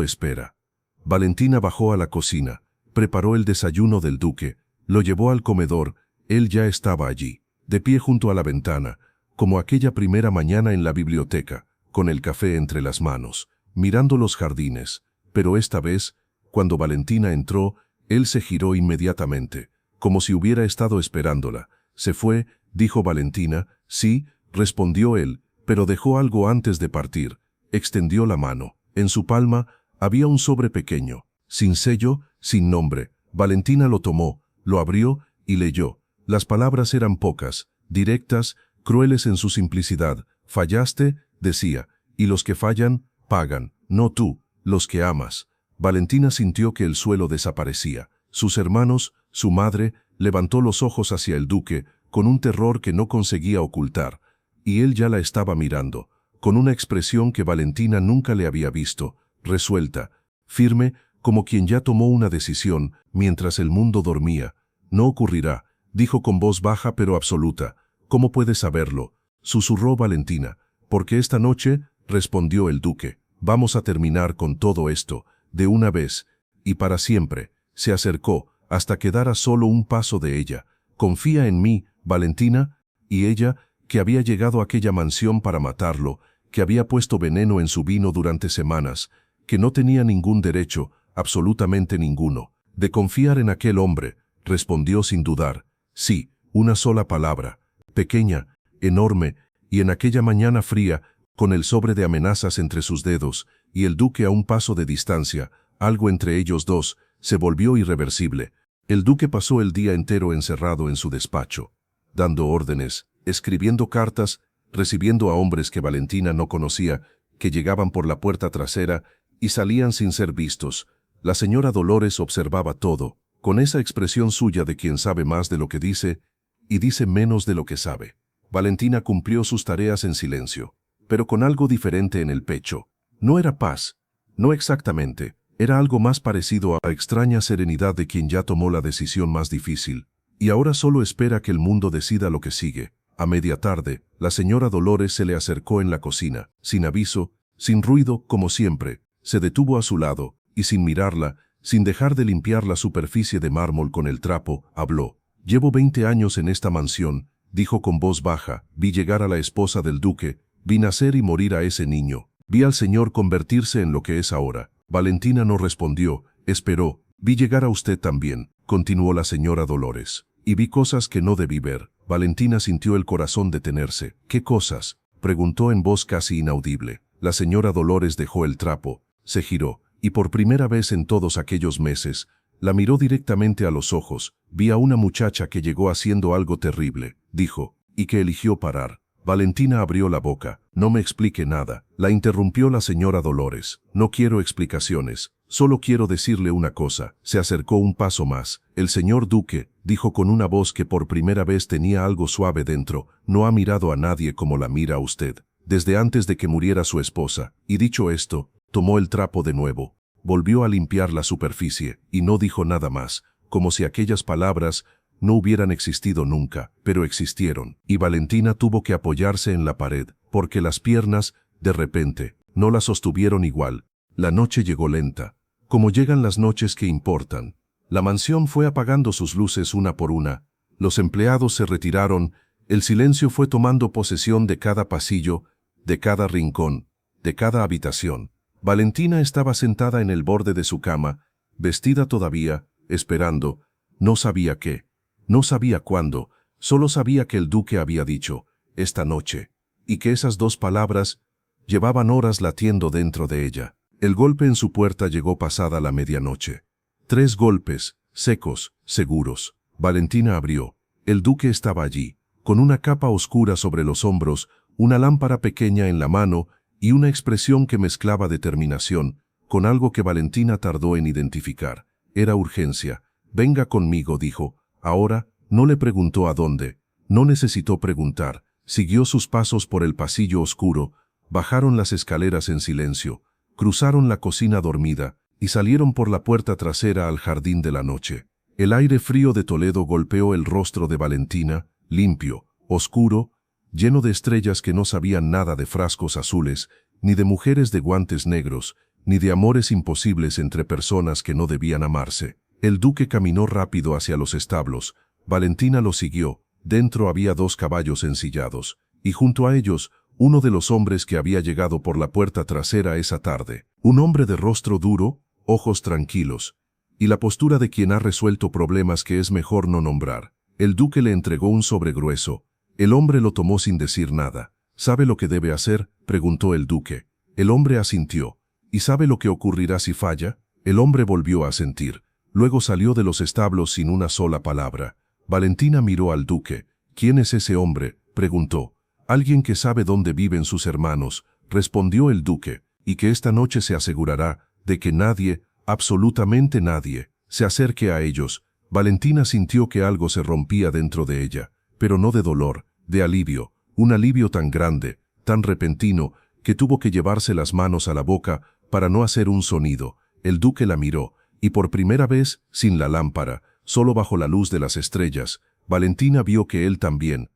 espera. Valentina bajó a la cocina, preparó el desayuno del duque, lo llevó al comedor. Él ya estaba allí, de pie junto a la ventana, como aquella primera mañana en la biblioteca, con el café entre las manos, mirando los jardines. Pero esta vez, cuando Valentina entró, él se giró inmediatamente, como si hubiera estado esperándola. «¿Se fue?», dijo Valentina. «Sí», respondió él, pero dejó algo antes de partir. Extendió la mano. En su palma había un sobre pequeño, sin sello, sin nombre. Valentina lo tomó, lo abrió y leyó. Las palabras eran pocas, directas, crueles en su simplicidad. «Fallaste», decía, «y los que fallan, pagan, no tú, los que amas». Valentina sintió que el suelo desaparecía. Sus hermanos, su madre, levantó los ojos hacia el duque, con un terror que no conseguía ocultar. Y él ya la estaba mirando, con una expresión que Valentina nunca le había visto, resuelta, firme, como quien ya tomó una decisión, mientras el mundo dormía. «No ocurrirá», dijo con voz baja pero absoluta. «¿Cómo puedes saberlo?», susurró Valentina. «Porque esta noche», respondió el duque, «vamos a terminar con todo esto, de una vez, y para siempre». Se acercó, hasta quedar a solo un paso de ella. «Confía en mí, Valentina». Y ella, que había llegado a aquella mansión para matarlo, que había puesto veneno en su vino durante semanas, que no tenía ningún derecho, absolutamente ninguno, de confiar en aquel hombre, respondió sin dudar. Sí, una sola palabra, pequeña, enorme, y en aquella mañana fría, con el sobre de amenazas entre sus dedos, y el duque a un paso de distancia, algo entre ellos dos, se volvió irreversible. El duque pasó el día entero encerrado en su despacho, dando órdenes, escribiendo cartas, recibiendo a hombres que Valentina no conocía, que llegaban por la puerta trasera y salían sin ser vistos. La señora Dolores observaba todo, con esa expresión suya de quien sabe más de lo que dice y dice menos de lo que sabe. Valentina cumplió sus tareas en silencio, pero con algo diferente en el pecho. No era paz, no exactamente, Era algo más parecido a la extraña serenidad de quien ya tomó la decisión más difícil, y ahora solo espera que el mundo decida lo que sigue. A media tarde, la señora Dolores se le acercó en la cocina, sin aviso, sin ruido, como siempre. Se detuvo a su lado, y sin mirarla, sin dejar de limpiar la superficie de mármol con el trapo, habló. «Llevo 20 años en esta mansión», dijo con voz baja. «Vi llegar a la esposa del duque, vi nacer y morir a ese niño. Vi al señor convertirse en lo que es ahora». Valentina no respondió, esperó. «Vi llegar a usted también», continuó la señora Dolores. «Y vi cosas que no debí ver». Valentina sintió el corazón detenerse. «¿Qué cosas?», preguntó en voz casi inaudible. La señora Dolores dejó el trapo, se giró, y por primera vez en todos aquellos meses, la miró directamente a los ojos. «Vi a una muchacha que llegó haciendo algo terrible», dijo, «y que eligió parar». Valentina abrió la boca. «No me explique nada», la interrumpió la señora Dolores. «No quiero explicaciones, solo quiero decirle una cosa». Se acercó un paso más. «El señor duque», dijo con una voz que por primera vez tenía algo suave dentro, «no ha mirado a nadie como la mira a usted, desde antes de que muriera su esposa». Y dicho esto, tomó el trapo de nuevo, volvió a limpiar la superficie, y no dijo nada más, como si aquellas palabras no hubieran existido nunca, pero existieron, y Valentina tuvo que apoyarse en la pared, porque las piernas, de repente, no la sostuvieron igual. La noche llegó lenta, como llegan las noches que importan. La mansión fue apagando sus luces una por una, los empleados se retiraron, el silencio fue tomando posesión de cada pasillo, de cada rincón, de cada habitación. Valentina estaba sentada en el borde de su cama, vestida todavía, esperando, no sabía qué. No sabía cuándo, solo sabía que el duque había dicho, «esta noche», y que esas dos palabras llevaban horas latiendo dentro de ella. El golpe en su puerta llegó pasada la medianoche. 3 golpes, secos, seguros. Valentina abrió. El duque estaba allí, con una capa oscura sobre los hombros, una lámpara pequeña en la mano y una expresión que mezclaba determinación con algo que Valentina tardó en identificar. Era urgencia. «Venga conmigo», dijo. Ahora, no le preguntó a dónde, no necesitó preguntar, siguió sus pasos por el pasillo oscuro, bajaron las escaleras en silencio, cruzaron la cocina dormida y salieron por la puerta trasera al jardín de la noche. El aire frío de Toledo golpeó el rostro de Valentina, limpio, oscuro, lleno de estrellas que no sabían nada de frascos azules, ni de mujeres de guantes negros, ni de amores imposibles entre personas que no debían amarse. El duque caminó rápido hacia los establos. Valentina lo siguió. Dentro había 2 caballos ensillados, y junto a ellos, uno de los hombres que había llegado por la puerta trasera esa tarde. Un hombre de rostro duro, ojos tranquilos, y la postura de quien ha resuelto problemas que es mejor no nombrar. El duque le entregó un sobre grueso. El hombre lo tomó sin decir nada. «¿Sabe lo que debe hacer?», preguntó el duque. El hombre asintió. «¿Y sabe lo que ocurrirá si falla?». El hombre volvió a asentir. Luego salió de los establos sin una sola palabra. Valentina miró al duque. «¿Quién es ese hombre?», preguntó. «Alguien que sabe dónde viven sus hermanos», respondió el duque, «y que esta noche se asegurará de que nadie, absolutamente nadie, se acerque a ellos». Valentina sintió que algo se rompía dentro de ella, pero no de dolor, de alivio, un alivio tan grande, tan repentino, que tuvo que llevarse las manos a la boca para no hacer un sonido. El duque la miró. Y por primera vez, sin la lámpara, solo bajo la luz de las estrellas, Valentina vio que él también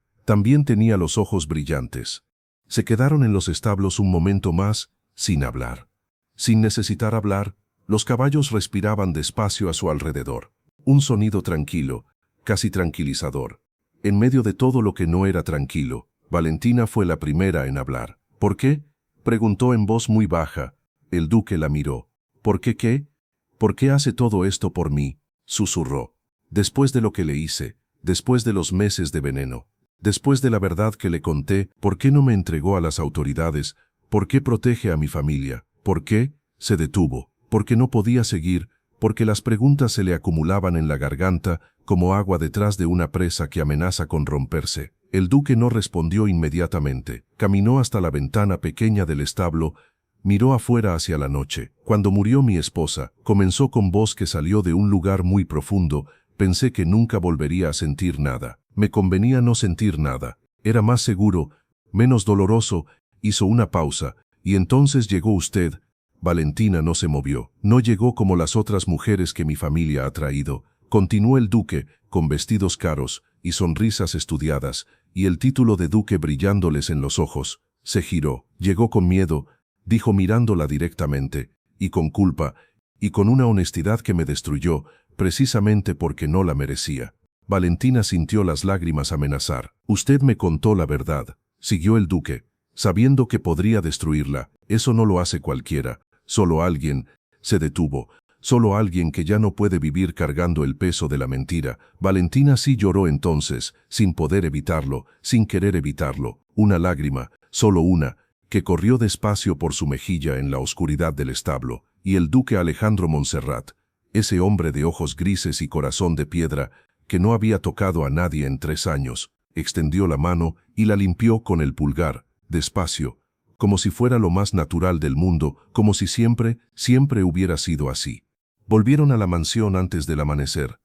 tenía los ojos brillantes. Se quedaron en los establos un momento más, sin hablar. Sin necesitar hablar, los caballos respiraban despacio a su alrededor. Un sonido tranquilo, casi tranquilizador. En medio de todo lo que no era tranquilo, Valentina fue la primera en hablar. «¿Por qué?», preguntó en voz muy baja. El duque la miró. «¿Por qué qué?». «¿Por qué hace todo esto por mí?», susurró. «Después de lo que le hice, después de los meses de veneno, después de la verdad que le conté, ¿por qué no me entregó a las autoridades? ¿Por qué protege a mi familia? ¿Por qué?». Se detuvo, porque no podía seguir, porque las preguntas se le acumulaban en la garganta como agua detrás de una presa que amenaza con romperse. El duque no respondió inmediatamente. Caminó hasta la ventana pequeña del establo. Miró afuera hacia la noche. «Cuando murió mi esposa», comenzó con voz que salió de un lugar muy profundo, «pensé que nunca volvería a sentir nada. Me convenía no sentir nada. Era más seguro, menos doloroso». Hizo una pausa, «y entonces llegó usted». Valentina no se movió. No llegó como las otras mujeres que mi familia ha traído. Continuó el duque, con vestidos caros y sonrisas estudiadas, y el título de duque brillándoles en los ojos. Se giró, llegó con miedo, dijo mirándola directamente, y con culpa, y con una honestidad que me destruyó, precisamente porque no la merecía. Valentina sintió las lágrimas amenazar. Usted me contó la verdad, siguió el duque, sabiendo que podría destruirla. Eso no lo hace cualquiera, solo alguien. Se detuvo. Solo alguien que ya no puede vivir cargando el peso de la mentira. Valentina sí lloró entonces, sin poder evitarlo, sin querer evitarlo. Una lágrima, solo una, que corrió despacio por su mejilla en la oscuridad del establo. Y el duque Alejandro Montserrat, ese hombre de ojos grises y corazón de piedra, que no había tocado a nadie en 3 años, extendió la mano y la limpió con el pulgar, despacio, como si fuera lo más natural del mundo, como si siempre, siempre hubiera sido así. Volvieron a la mansión antes del amanecer,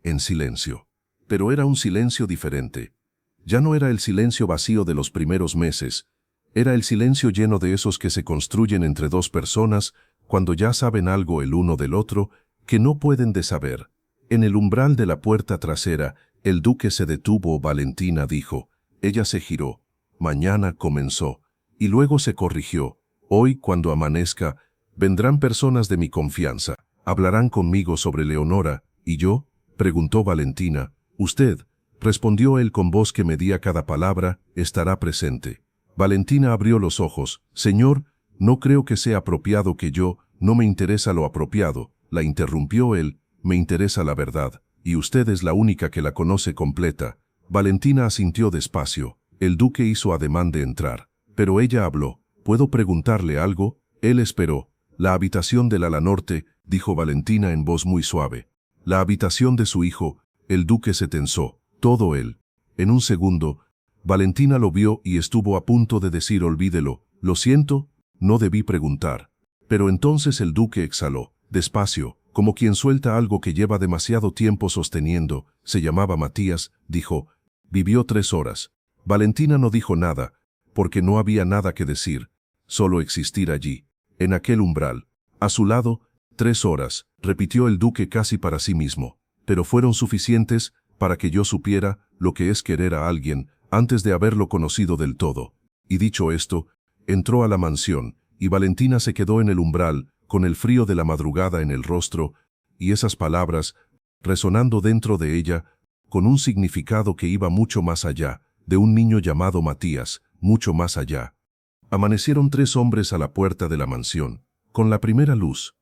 en silencio. Pero era un silencio diferente. Ya no era el silencio vacío de los primeros meses, era el silencio lleno de esos que se construyen entre dos personas cuando ya saben algo el uno del otro que no pueden de saber. En el umbral de la puerta trasera, el duque se detuvo. Valentina dijo. Ella se giró. Mañana comenzó. Y luego se corrigió. Hoy, cuando amanezca, vendrán personas de mi confianza. ¿Hablarán conmigo sobre Leonora? ¿Y yo? Preguntó Valentina. Usted, respondió él con voz que medía cada palabra, estará presente. Valentina abrió los ojos. Señor, no creo que sea apropiado que yo, no me interesa lo apropiado, la interrumpió él, me interesa la verdad, y usted es la única que la conoce completa. Valentina asintió despacio. El duque hizo ademán de entrar, pero ella habló. ¿Puedo preguntarle algo? Él esperó. La habitación del ala norte, dijo Valentina en voz muy suave. La habitación de su hijo. El duque se tensó. Todo él. En un segundo, Valentina lo vio y estuvo a punto de decir olvídelo. Lo siento, no debí preguntar. Pero entonces el duque exhaló, despacio, como quien suelta algo que lleva demasiado tiempo sosteniendo. Se llamaba Matías, dijo. Vivió 3 horas. Valentina no dijo nada, porque no había nada que decir, solo existir allí, en aquel umbral. A su lado, 3 horas, repitió el duque casi para sí mismo, pero fueron suficientes para que yo supiera lo que es querer a alguien antes de haberlo conocido del todo. Y dicho esto, entró a la mansión, y Valentina se quedó en el umbral, con el frío de la madrugada en el rostro, y esas palabras, resonando dentro de ella, con un significado que iba mucho más allá, de un niño llamado Matías, mucho más allá. Amanecieron 3 hombres a la puerta de la mansión, con la primera luz.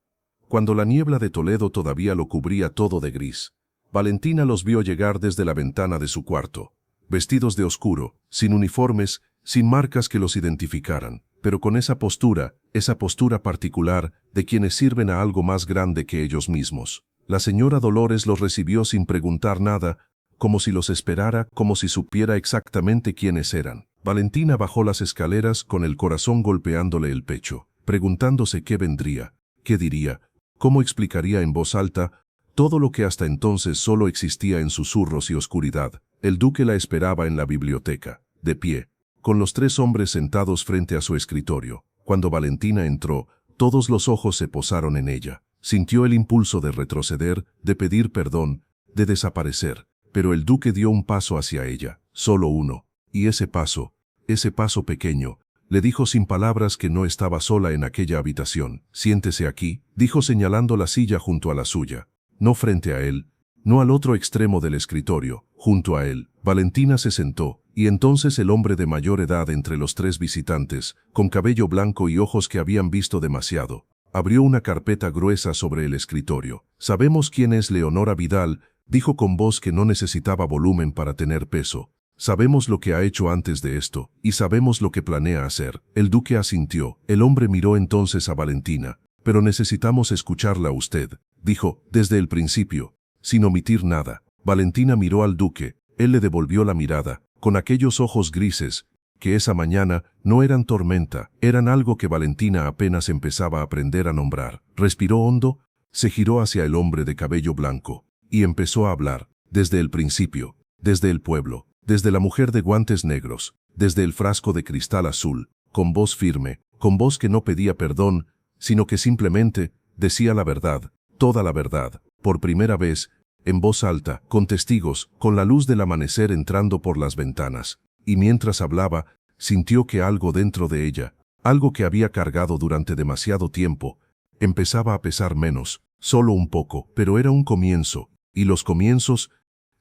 Cuando la niebla de Toledo todavía lo cubría todo de gris, Valentina los vio llegar desde la ventana de su cuarto, vestidos de oscuro, sin uniformes, sin marcas que los identificaran, pero con esa postura particular de quienes sirven a algo más grande que ellos mismos. La señora Dolores los recibió sin preguntar nada, como si los esperara, como si supiera exactamente quiénes eran. Valentina bajó las escaleras con el corazón golpeándole el pecho, preguntándose qué vendría, qué diría, cómo explicaría en voz alta todo lo que hasta entonces solo existía en susurros y oscuridad. El duque la esperaba en la biblioteca, de pie, con los 3 hombres sentados frente a su escritorio. Cuando Valentina entró, todos los ojos se posaron en ella. Sintió el impulso de retroceder, de pedir perdón, de desaparecer. Pero el duque dio un paso hacia ella, solo uno, y ese paso pequeño, le dijo sin palabras que no estaba sola en aquella habitación. Siéntese aquí, dijo señalando la silla junto a la suya, no frente a él, no al otro extremo del escritorio, junto a él. Valentina se sentó, y entonces el hombre de mayor edad entre los 3 visitantes, con cabello blanco y ojos que habían visto demasiado, abrió una carpeta gruesa sobre el escritorio. Sabemos quién es Leonora Vidal, dijo con voz que no necesitaba volumen para tener peso. Sabemos lo que ha hecho antes de esto, y sabemos lo que planea hacer. El duque asintió. El hombre miró entonces a Valentina. Pero necesitamos escucharla a usted, dijo, desde el principio, sin omitir nada. Valentina miró al duque. Él le devolvió la mirada, con aquellos ojos grises, que esa mañana no eran tormenta, eran algo que Valentina apenas empezaba a aprender a nombrar. Respiró hondo, se giró hacia el hombre de cabello blanco, y empezó a hablar, desde el principio, desde el pueblo, desde la mujer de guantes negros, desde el frasco de cristal azul, con voz firme, con voz que no pedía perdón, sino que simplemente decía la verdad, toda la verdad, por primera vez, en voz alta, con testigos, con la luz del amanecer entrando por las ventanas. Y mientras hablaba, sintió que algo dentro de ella, algo que había cargado durante demasiado tiempo, empezaba a pesar menos, solo un poco, pero era un comienzo, y los comienzos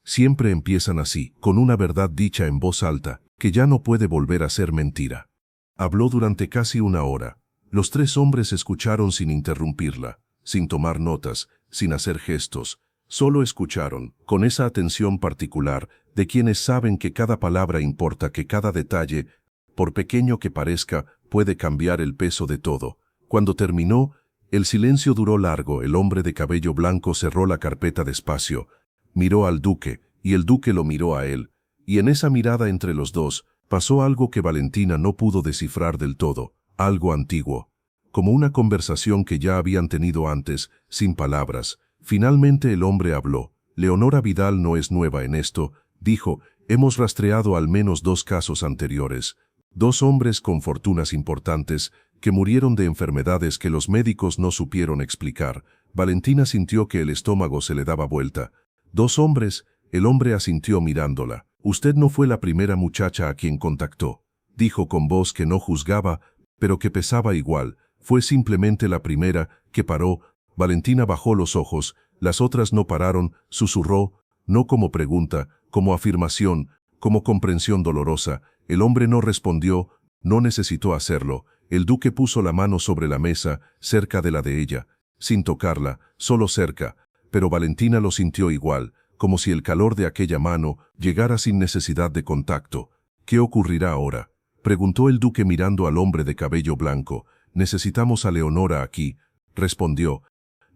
siempre empiezan así, con una verdad dicha en voz alta, que ya no puede volver a ser mentira. Habló durante casi una hora. Los tres hombres escucharon sin interrumpirla, sin tomar notas, sin hacer gestos. Solo escucharon, con esa atención particular, de quienes saben que cada palabra importa, que cada detalle, por pequeño que parezca, puede cambiar el peso de todo. Cuando terminó, el silencio duró largo. El hombre de cabello blanco cerró la carpeta despacio, miró al duque, y el duque lo miró a él, y en esa mirada entre los dos, pasó algo que Valentina no pudo descifrar del todo, algo antiguo, como una conversación que ya habían tenido antes, sin palabras. Finalmente el hombre habló. Leonora Vidal no es nueva en esto, dijo, hemos rastreado al menos 2 casos anteriores, 2 hombres con fortunas importantes, que murieron de enfermedades que los médicos no supieron explicar. Valentina sintió que el estómago se le daba vuelta. 2 hombres, el hombre asintió mirándola. Usted no fue la primera muchacha a quien contactó, dijo con voz que no juzgaba, pero que pesaba igual. Fue simplemente la primera, que paró. Valentina bajó los ojos, las otras no pararon, susurró, no como pregunta, como afirmación, como comprensión dolorosa. El hombre no respondió, no necesitó hacerlo. El duque puso la mano sobre la mesa, cerca de la de ella, sin tocarla, solo cerca, pero Valentina lo sintió igual, como si el calor de aquella mano llegara sin necesidad de contacto. ¿Qué ocurrirá ahora?, preguntó el duque mirando al hombre de cabello blanco. Necesitamos a Leonora aquí, respondió.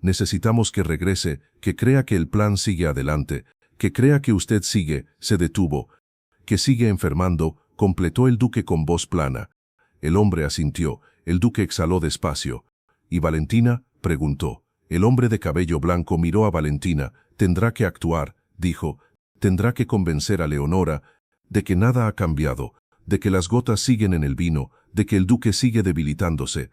Necesitamos que regrese, que crea que el plan sigue adelante, que crea que usted sigue, se detuvo, que sigue enfermando, completó el duque con voz plana. El hombre asintió, el duque exhaló despacio. ¿Y Valentina?, preguntó. El hombre de cabello blanco miró a Valentina. Tendrá que actuar, dijo, tendrá que convencer a Leonora de que nada ha cambiado, de que las gotas siguen en el vino, de que el duque sigue debilitándose.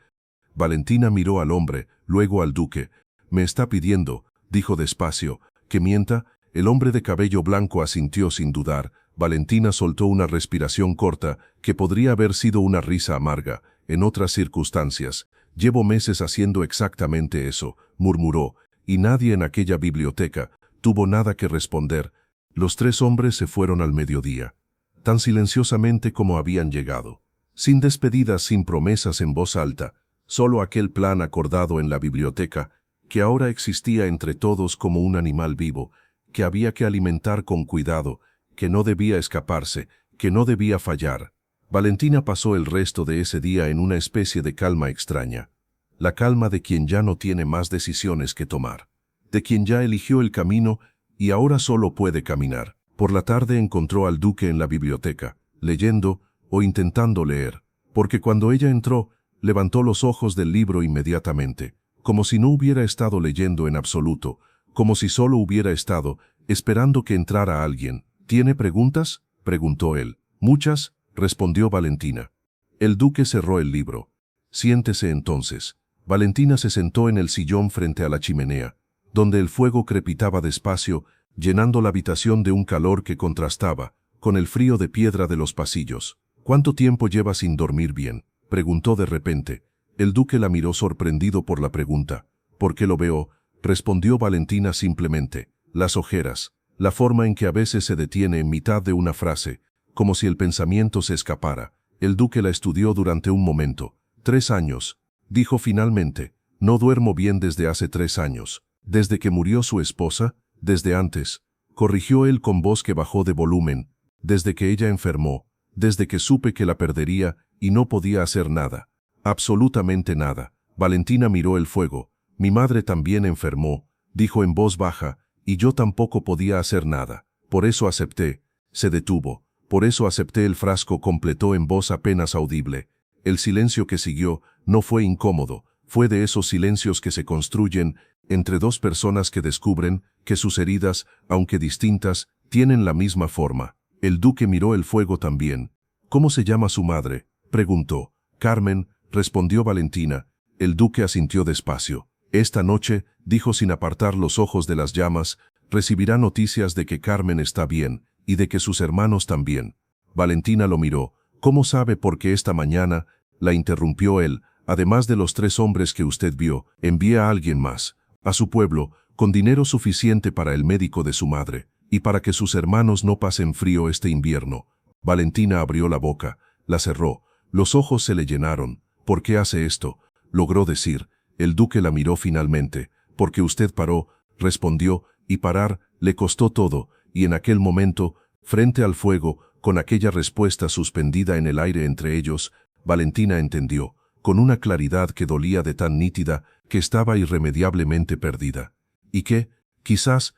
Valentina miró al hombre, luego al duque. Me está pidiendo, dijo despacio, que mienta. El hombre de cabello blanco asintió sin dudar. Valentina soltó una respiración corta, que podría haber sido una risa amarga, en otras circunstancias. Llevo meses haciendo exactamente eso, murmuró, y nadie en aquella biblioteca tuvo nada que responder. Los 3 hombres se fueron al mediodía, tan silenciosamente como habían llegado, sin despedidas, sin promesas en voz alta, solo aquel plan acordado en la biblioteca, que ahora existía entre todos como un animal vivo, que había que alimentar con cuidado, que no debía escaparse, que no debía fallar. Valentina pasó el resto de ese día en una especie de calma extraña, la calma de quien ya no tiene más decisiones que tomar, de quien ya eligió el camino y ahora solo puede caminar. Por la tarde encontró al duque en la biblioteca, leyendo o intentando leer, porque cuando ella entró, levantó los ojos del libro inmediatamente, como si no hubiera estado leyendo en absoluto, como si solo hubiera estado esperando que entrara alguien. ¿Tiene preguntas?, preguntó él. Muchas, respondió Valentina. El duque cerró el libro. Siéntese entonces. Valentina se sentó en el sillón frente a la chimenea, donde el fuego crepitaba despacio, llenando la habitación de un calor que contrastaba con el frío de piedra de los pasillos. ¿Cuánto tiempo lleva sin dormir bien?, preguntó de repente. El duque la miró sorprendido por la pregunta. ¿Por qué lo veo?, respondió Valentina simplemente. Las ojeras, la forma en que a veces se detiene en mitad de una frase, como si el pensamiento se escapara. El duque la estudió durante un momento. 3 años, dijo finalmente. No duermo bien desde hace 3 años. ¿Desde que murió su esposa? Desde antes, corrigió él con voz que bajó de volumen. Desde que ella enfermó, desde que supe que la perdería y no podía hacer nada. Absolutamente nada. Valentina miró el fuego. Mi madre también enfermó, dijo en voz baja, y yo tampoco podía hacer nada. Por eso acepté. Se detuvo. Por eso acepté el frasco, completó en voz apenas audible. El silencio que siguió no fue incómodo, fue de esos silencios que se construyen entre 2 personas que descubren que sus heridas, aunque distintas, tienen la misma forma. El duque miró el fuego también. ¿Cómo se llama su madre?, preguntó. Carmen, respondió Valentina. El duque asintió despacio. Esta noche, dijo sin apartar los ojos de las llamas, recibirá noticias de que Carmen está bien, y de que sus hermanos también. Valentina lo miró. ¿Cómo sabe por qué esta mañana? La interrumpió él. Además de los 3 hombres que usted vio, envía a alguien más, a su pueblo, con dinero suficiente para el médico de su madre, y para que sus hermanos no pasen frío este invierno. Valentina abrió la boca, la cerró, los ojos se le llenaron. ¿Por qué hace esto? Logró decir. El duque la miró finalmente. Porque usted paró, respondió, y parar le costó todo, y en aquel momento, frente al fuego, con aquella respuesta suspendida en el aire entre ellos, Valentina entendió, con una claridad que dolía de tan nítida, que estaba irremediablemente perdida. Y que, quizás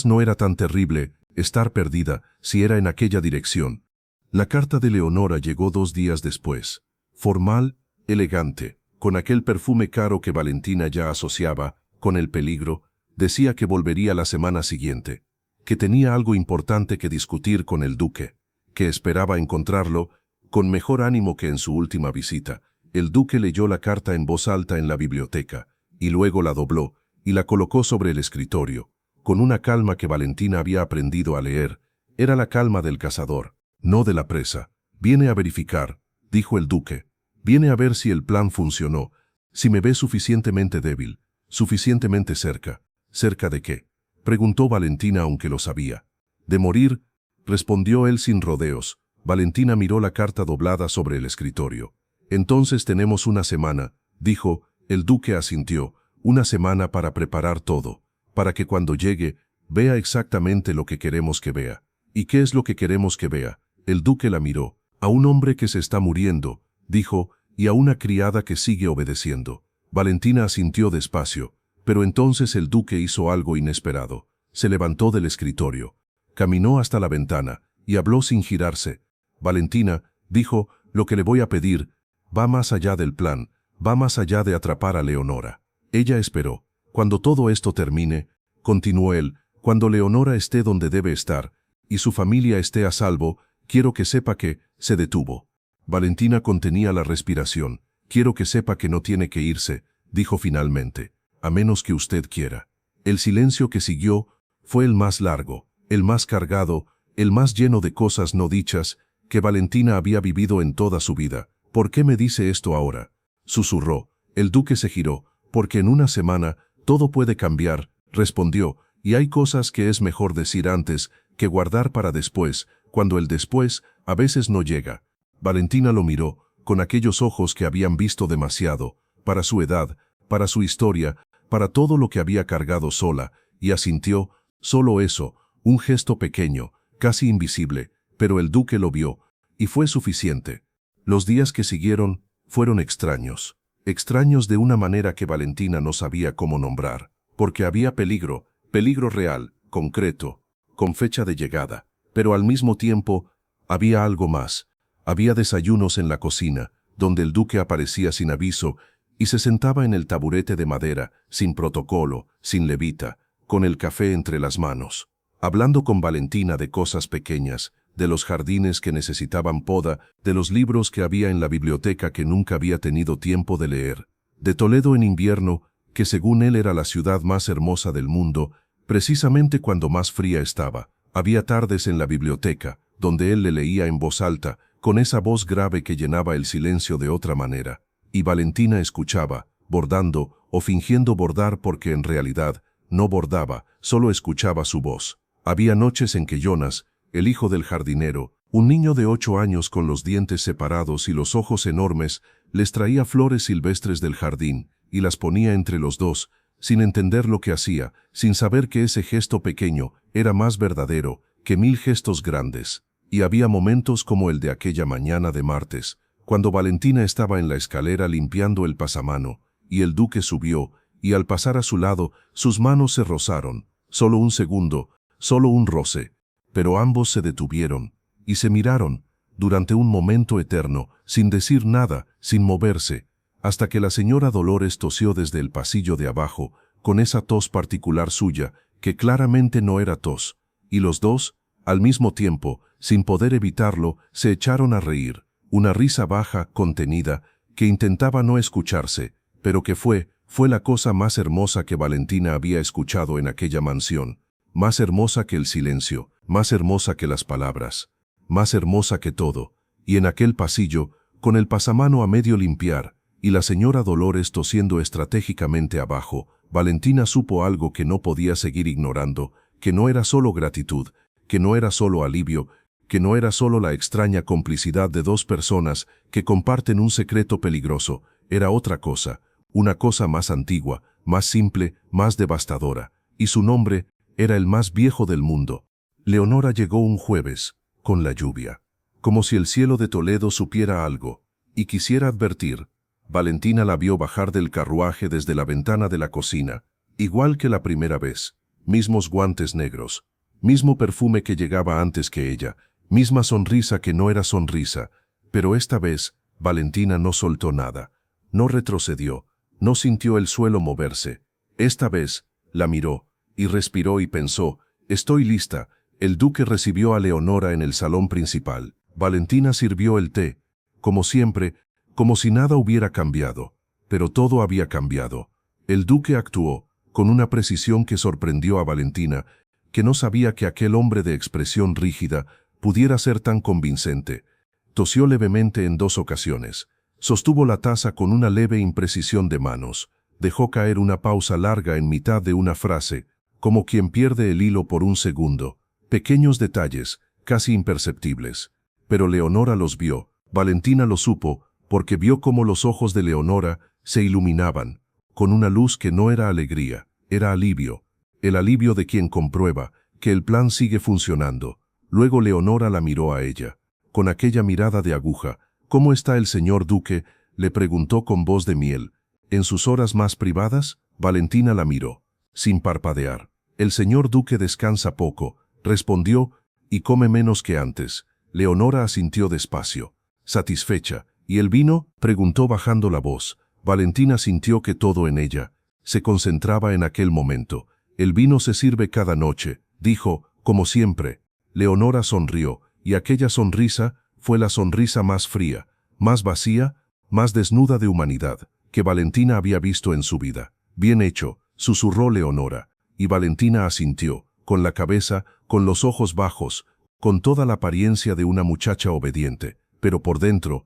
no era tan terrible estar perdida si era en aquella dirección. La carta de Leonora llegó 2 días después. Formal, elegante, con aquel perfume caro que Valentina ya asociaba con el peligro, decía que volvería la semana siguiente, que tenía algo importante que discutir con el duque, que esperaba encontrarlo con mejor ánimo que en su última visita. El duque leyó la carta en voz alta en la biblioteca, y luego la dobló, y la colocó sobre el escritorio, con una calma que Valentina había aprendido a leer. Era la calma del cazador, no de la presa. Viene a verificar, dijo el duque. Viene a ver si el plan funcionó, si me ve suficientemente débil, suficientemente cerca. ¿Cerca de qué? Preguntó Valentina aunque lo sabía. De morir, respondió él sin rodeos. Valentina miró la carta doblada sobre el escritorio. Entonces tenemos una semana, dijo. El duque asintió. Una semana para preparar todo, para que cuando llegue, vea exactamente lo que queremos que vea. ¿Y qué es lo que queremos que vea? El duque la miró. A un hombre que se está muriendo, dijo, y a una criada que sigue obedeciendo. Valentina asintió despacio, pero entonces el duque hizo algo inesperado. Se levantó del escritorio, caminó hasta la ventana, y habló sin girarse. Valentina, dijo, lo que le voy a pedir, va más allá del plan, va más allá de atrapar a Leonora. Ella esperó. Cuando todo esto termine, continuó él, cuando Leonora esté donde debe estar, y su familia esté a salvo, quiero que sepa que, se detuvo. Valentina contenía la respiración. Quiero que sepa que no tiene que irse, dijo finalmente, a menos que usted quiera. El silencio que siguió fue el más largo, el más cargado, el más lleno de cosas no dichas que Valentina había vivido en toda su vida. ¿Por qué me dice esto ahora? Susurró. El duque se giró. Porque en una semana todo puede cambiar, respondió, y hay cosas que es mejor decir antes que guardar para después, cuando el después a veces no llega. Valentina lo miró, con aquellos ojos que habían visto demasiado, para su edad, para su historia, para todo lo que había cargado sola, y asintió, solo eso, un gesto pequeño, casi invisible, pero el duque lo vio, y fue suficiente. Los días que siguieron fueron extraños. Extraños de una manera que Valentina no sabía cómo nombrar, porque había peligro, peligro real, concreto, con fecha de llegada, pero al mismo tiempo había algo más. Había desayunos en la cocina, donde el duque aparecía sin aviso y se sentaba en el taburete de madera, sin protocolo, sin levita, con el café entre las manos, hablando con Valentina de cosas pequeñas, de los jardines que necesitaban poda, de los libros que había en la biblioteca que nunca había tenido tiempo de leer, de Toledo en invierno, que según él era la ciudad más hermosa del mundo, precisamente cuando más fría estaba. Había tardes en la biblioteca, donde él le leía en voz alta, con esa voz grave que llenaba el silencio de otra manera, y Valentina escuchaba, bordando o fingiendo bordar porque en realidad no bordaba, solo escuchaba su voz. Había noches en que Jonas, el hijo del jardinero, un niño de 8 años con los dientes separados y los ojos enormes, les traía flores silvestres del jardín y las ponía entre los dos, sin entender lo que hacía, sin saber que ese gesto pequeño era más verdadero que 1000 gestos grandes. Y había momentos como el de aquella mañana de martes, cuando Valentina estaba en la escalera limpiando el pasamano, y el duque subió, y al pasar a su lado, sus manos se rozaron. Solo un segundo, solo un roce. Pero ambos se detuvieron, y se miraron, durante un momento eterno, sin decir nada, sin moverse, hasta que la señora Dolores tosió desde el pasillo de abajo, con esa tos particular suya, que claramente no era tos, y los dos, al mismo tiempo, sin poder evitarlo, se echaron a reír, una risa baja, contenida, que intentaba no escucharse, pero que fue la cosa más hermosa que Valentina había escuchado en aquella mansión, más hermosa que el silencio, más hermosa que las palabras, más hermosa que todo, y en aquel pasillo, con el pasamano a medio limpiar, y la señora Dolores tosiendo estratégicamente abajo, Valentina supo algo que no podía seguir ignorando, que no era solo gratitud, que no era solo alivio, que no era solo la extraña complicidad de dos personas que comparten un secreto peligroso, era otra cosa, una cosa más antigua, más simple, más devastadora, y su nombre era el más viejo del mundo. Leonora llegó un jueves, con la lluvia, como si el cielo de Toledo supiera algo, y quisiera advertir. Valentina la vio bajar del carruaje desde la ventana de la cocina, igual que la primera vez, mismos guantes negros, mismo perfume que llegaba antes que ella, misma sonrisa que no era sonrisa, pero esta vez Valentina no soltó nada, no retrocedió, no sintió el suelo moverse. Esta vez la miró, y respiró y pensó, estoy lista. El duque recibió a Leonora en el salón principal. Valentina sirvió el té, como siempre, como si nada hubiera cambiado, pero todo había cambiado. El duque actuó, con una precisión que sorprendió a Valentina, que no sabía que aquel hombre de expresión rígida pudiera ser tan convincente. Tosió levemente en 2 ocasiones. Sostuvo la taza con una leve imprecisión de manos. Dejó caer una pausa larga en mitad de una frase, como quien pierde el hilo por un segundo. Pequeños detalles, casi imperceptibles. Pero Leonora los vio. Valentina lo supo, porque vio cómo los ojos de Leonora se iluminaban, con una luz que no era alegría, era alivio, el alivio de quien comprueba que el plan sigue funcionando. Luego Leonora la miró a ella, con aquella mirada de aguja. «¿Cómo está el señor duque?», le preguntó con voz de miel. «¿En sus horas más privadas?». Valentina la miró, sin parpadear. «El señor duque descansa poco», respondió, «y come menos que antes». Leonora asintió despacio, satisfecha. «¿Y el vino?», preguntó bajando la voz. Valentina sintió que todo en ella se concentraba en aquel momento. «El vino se sirve cada noche», dijo, como siempre. Leonora sonrió, y aquella sonrisa fue la sonrisa más fría, más vacía, más desnuda de humanidad, que Valentina había visto en su vida. «Bien hecho», susurró Leonora, y Valentina asintió, con la cabeza, con los ojos bajos, con toda la apariencia de una muchacha obediente, pero por dentro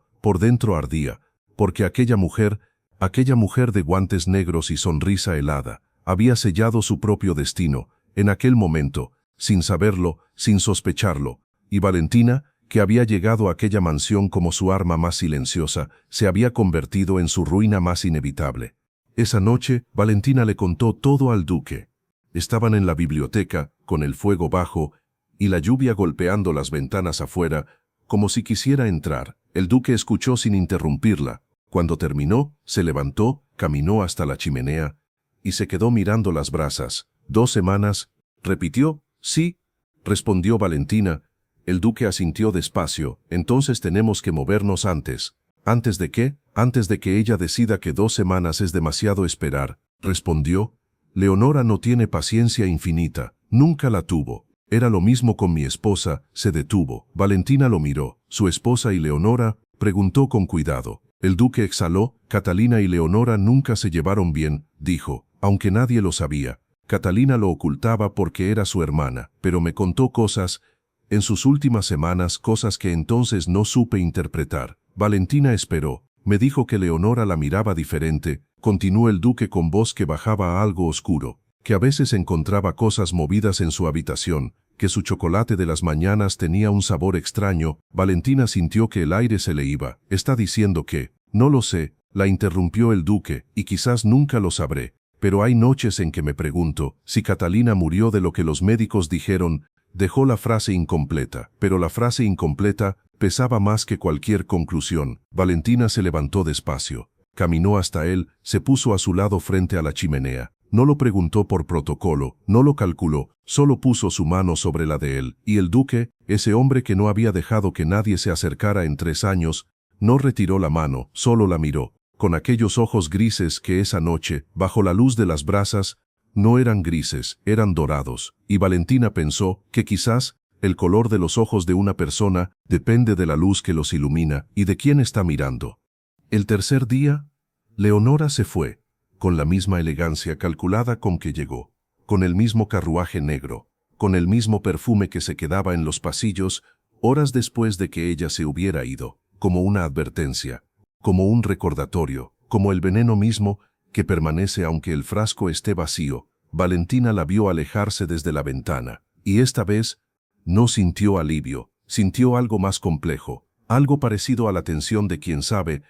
ardía, porque aquella mujer de guantes negros y sonrisa helada, había sellado su propio destino, en aquel momento, sin saberlo, sin sospecharlo, y Valentina, que había llegado a aquella mansión como su arma más silenciosa, se había convertido en su ruina más inevitable. Esa noche, Valentina le contó todo al duque. Estaban en la biblioteca, con el fuego bajo, y la lluvia golpeando las ventanas afuera, como si quisiera entrar. El duque escuchó sin interrumpirla. Cuando terminó, se levantó, caminó hasta la chimenea, y se quedó mirando las brasas. «¿2 semanas?» repitió. «Sí», respondió Valentina. El duque asintió despacio. «Entonces tenemos que movernos antes». «¿Antes de qué?». «Antes de que ella decida que 2 semanas es demasiado esperar», respondió. «Leonora no tiene paciencia infinita, nunca la tuvo. Era lo mismo con mi esposa». Se detuvo. Valentina lo miró. «¿Su esposa y Leonora?», preguntó con cuidado. El duque exhaló. «Catalina y Leonora nunca se llevaron bien», dijo, aunque nadie lo sabía. Catalina lo ocultaba porque era su hermana, pero me contó cosas, en sus últimas semanas, cosas que entonces no supe interpretar. Valentina esperó. «Me dijo que Leonora la miraba diferente», continuó el duque con voz que bajaba a algo oscuro, «que a veces encontraba cosas movidas en su habitación, que su chocolate de las mañanas tenía un sabor extraño». Valentina sintió que el aire se le iba. «¿Está diciendo que?» «No lo sé», la interrumpió el duque, «y quizás nunca lo sabré. Pero hay noches en que me pregunto si Catalina murió de lo que los médicos dijeron». Dejó la frase incompleta, pero la frase incompleta pesaba más que cualquier conclusión. Valentina se levantó despacio, caminó hasta él, se puso a su lado frente a la chimenea. No lo preguntó por protocolo, no lo calculó, solo puso su mano sobre la de él. Y el duque, ese hombre que no había dejado que nadie se acercara en 3 años, no retiró la mano, solo la miró, con aquellos ojos grises que esa noche, bajo la luz de las brasas, no eran grises, eran dorados, y Valentina pensó que quizás el color de los ojos de una persona depende de la luz que los ilumina y de quién está mirando. El tercer día, Leonora se fue, con la misma elegancia calculada con que llegó, con el mismo carruaje negro, con el mismo perfume que se quedaba en los pasillos horas después de que ella se hubiera ido, como una advertencia, como un recordatorio, como el veneno mismo que permanece aunque el frasco esté vacío. Valentina la vio alejarse desde la ventana, y esta vez no sintió alivio, sintió algo más complejo, algo parecido a la tensión de quien sabe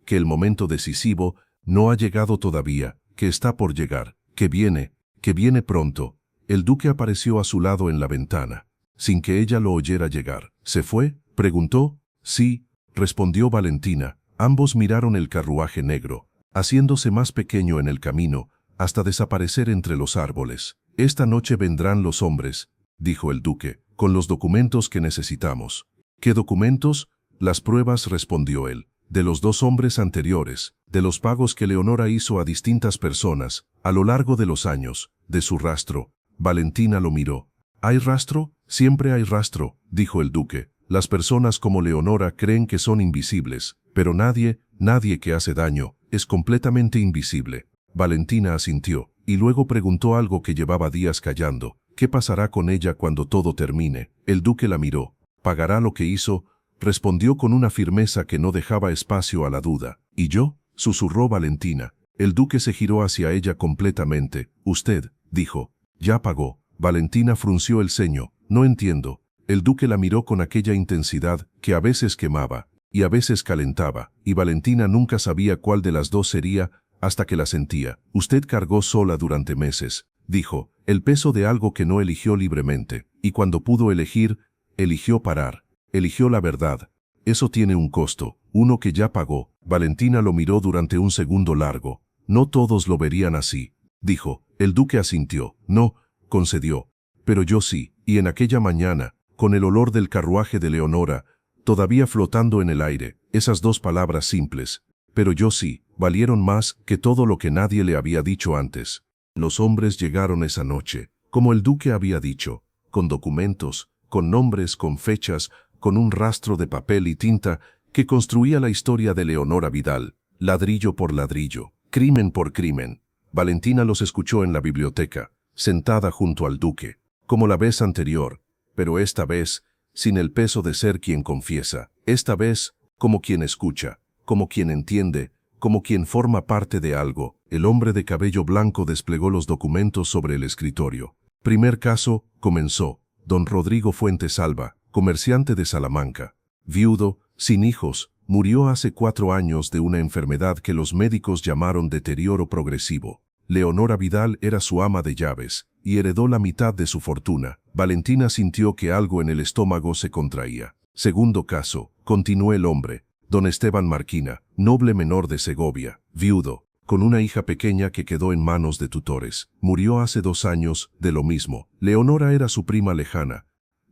que el momento decisivo no ha llegado todavía, que está por llegar, que viene pronto. El duque apareció a su lado en la ventana, sin que ella lo oyera llegar. ¿Se fue?, preguntó. Sí, respondió Valentina. Ambos miraron el carruaje negro, haciéndose más pequeño en el camino, hasta desaparecer entre los árboles. Esta noche vendrán los hombres, dijo el duque, con los documentos que necesitamos. ¿Qué documentos? Las pruebas, respondió él, de los 2 hombres anteriores, de los pagos que Leonora hizo a distintas personas, a lo largo de los años, de su rastro. Valentina lo miró. ¿Hay rastro? Siempre hay rastro, dijo el duque. Las personas como Leonora creen que son invisibles, pero nadie que hace daño, es completamente invisible. Valentina asintió, y luego preguntó algo que llevaba días callando. ¿Qué pasará con ella cuando todo termine? El duque la miró. ¿Pagará lo que hizo?, respondió con una firmeza que no dejaba espacio a la duda. ¿Y yo?, susurró Valentina. El duque se giró hacia ella completamente. Usted, dijo, ya pagó. Valentina frunció el ceño. No entiendo. El duque la miró con aquella intensidad que a veces quemaba y a veces calentaba, y Valentina nunca sabía cuál de las dos sería hasta que la sentía. Usted cargó sola durante meses, dijo, el peso de algo que no eligió libremente, y cuando pudo elegir, eligió parar, eligió la verdad. Eso tiene un costo, uno que ya pagó. Valentina lo miró durante un segundo largo. No todos lo verían así, dijo. El duque asintió. No, concedió. Pero yo sí, y en aquella mañana, con el olor del carruaje de Leonora, todavía flotando en el aire, esas 2 palabras simples, pero yo sí, valieron más que todo lo que nadie le había dicho antes. Los hombres llegaron esa noche, como el duque había dicho, con documentos, con nombres, con fechas, con un rastro de papel y tinta que construía la historia de Leonora Vidal, ladrillo por ladrillo, crimen por crimen. Valentina los escuchó en la biblioteca, sentada junto al duque, como la vez anterior, pero esta vez sin el peso de ser quien confiesa, esta vez como quien escucha, como quien entiende, como quien forma parte de algo. El hombre de cabello blanco desplegó los documentos sobre el escritorio. Primer caso, comenzó. Don Rodrigo Fuentes Alba, comerciante de Salamanca, viudo, sin hijos, murió hace 4 años de una enfermedad que los médicos llamaron deterioro progresivo. Leonora Vidal era su ama de llaves, y heredó la mitad de su fortuna. Valentina sintió que algo en el estómago se contraía. Segundo caso, continuó el hombre, don Esteban Marquina, noble menor de Segovia, viudo, con una hija pequeña que quedó en manos de tutores. Murió hace 2 años, de lo mismo. Leonora era su prima lejana,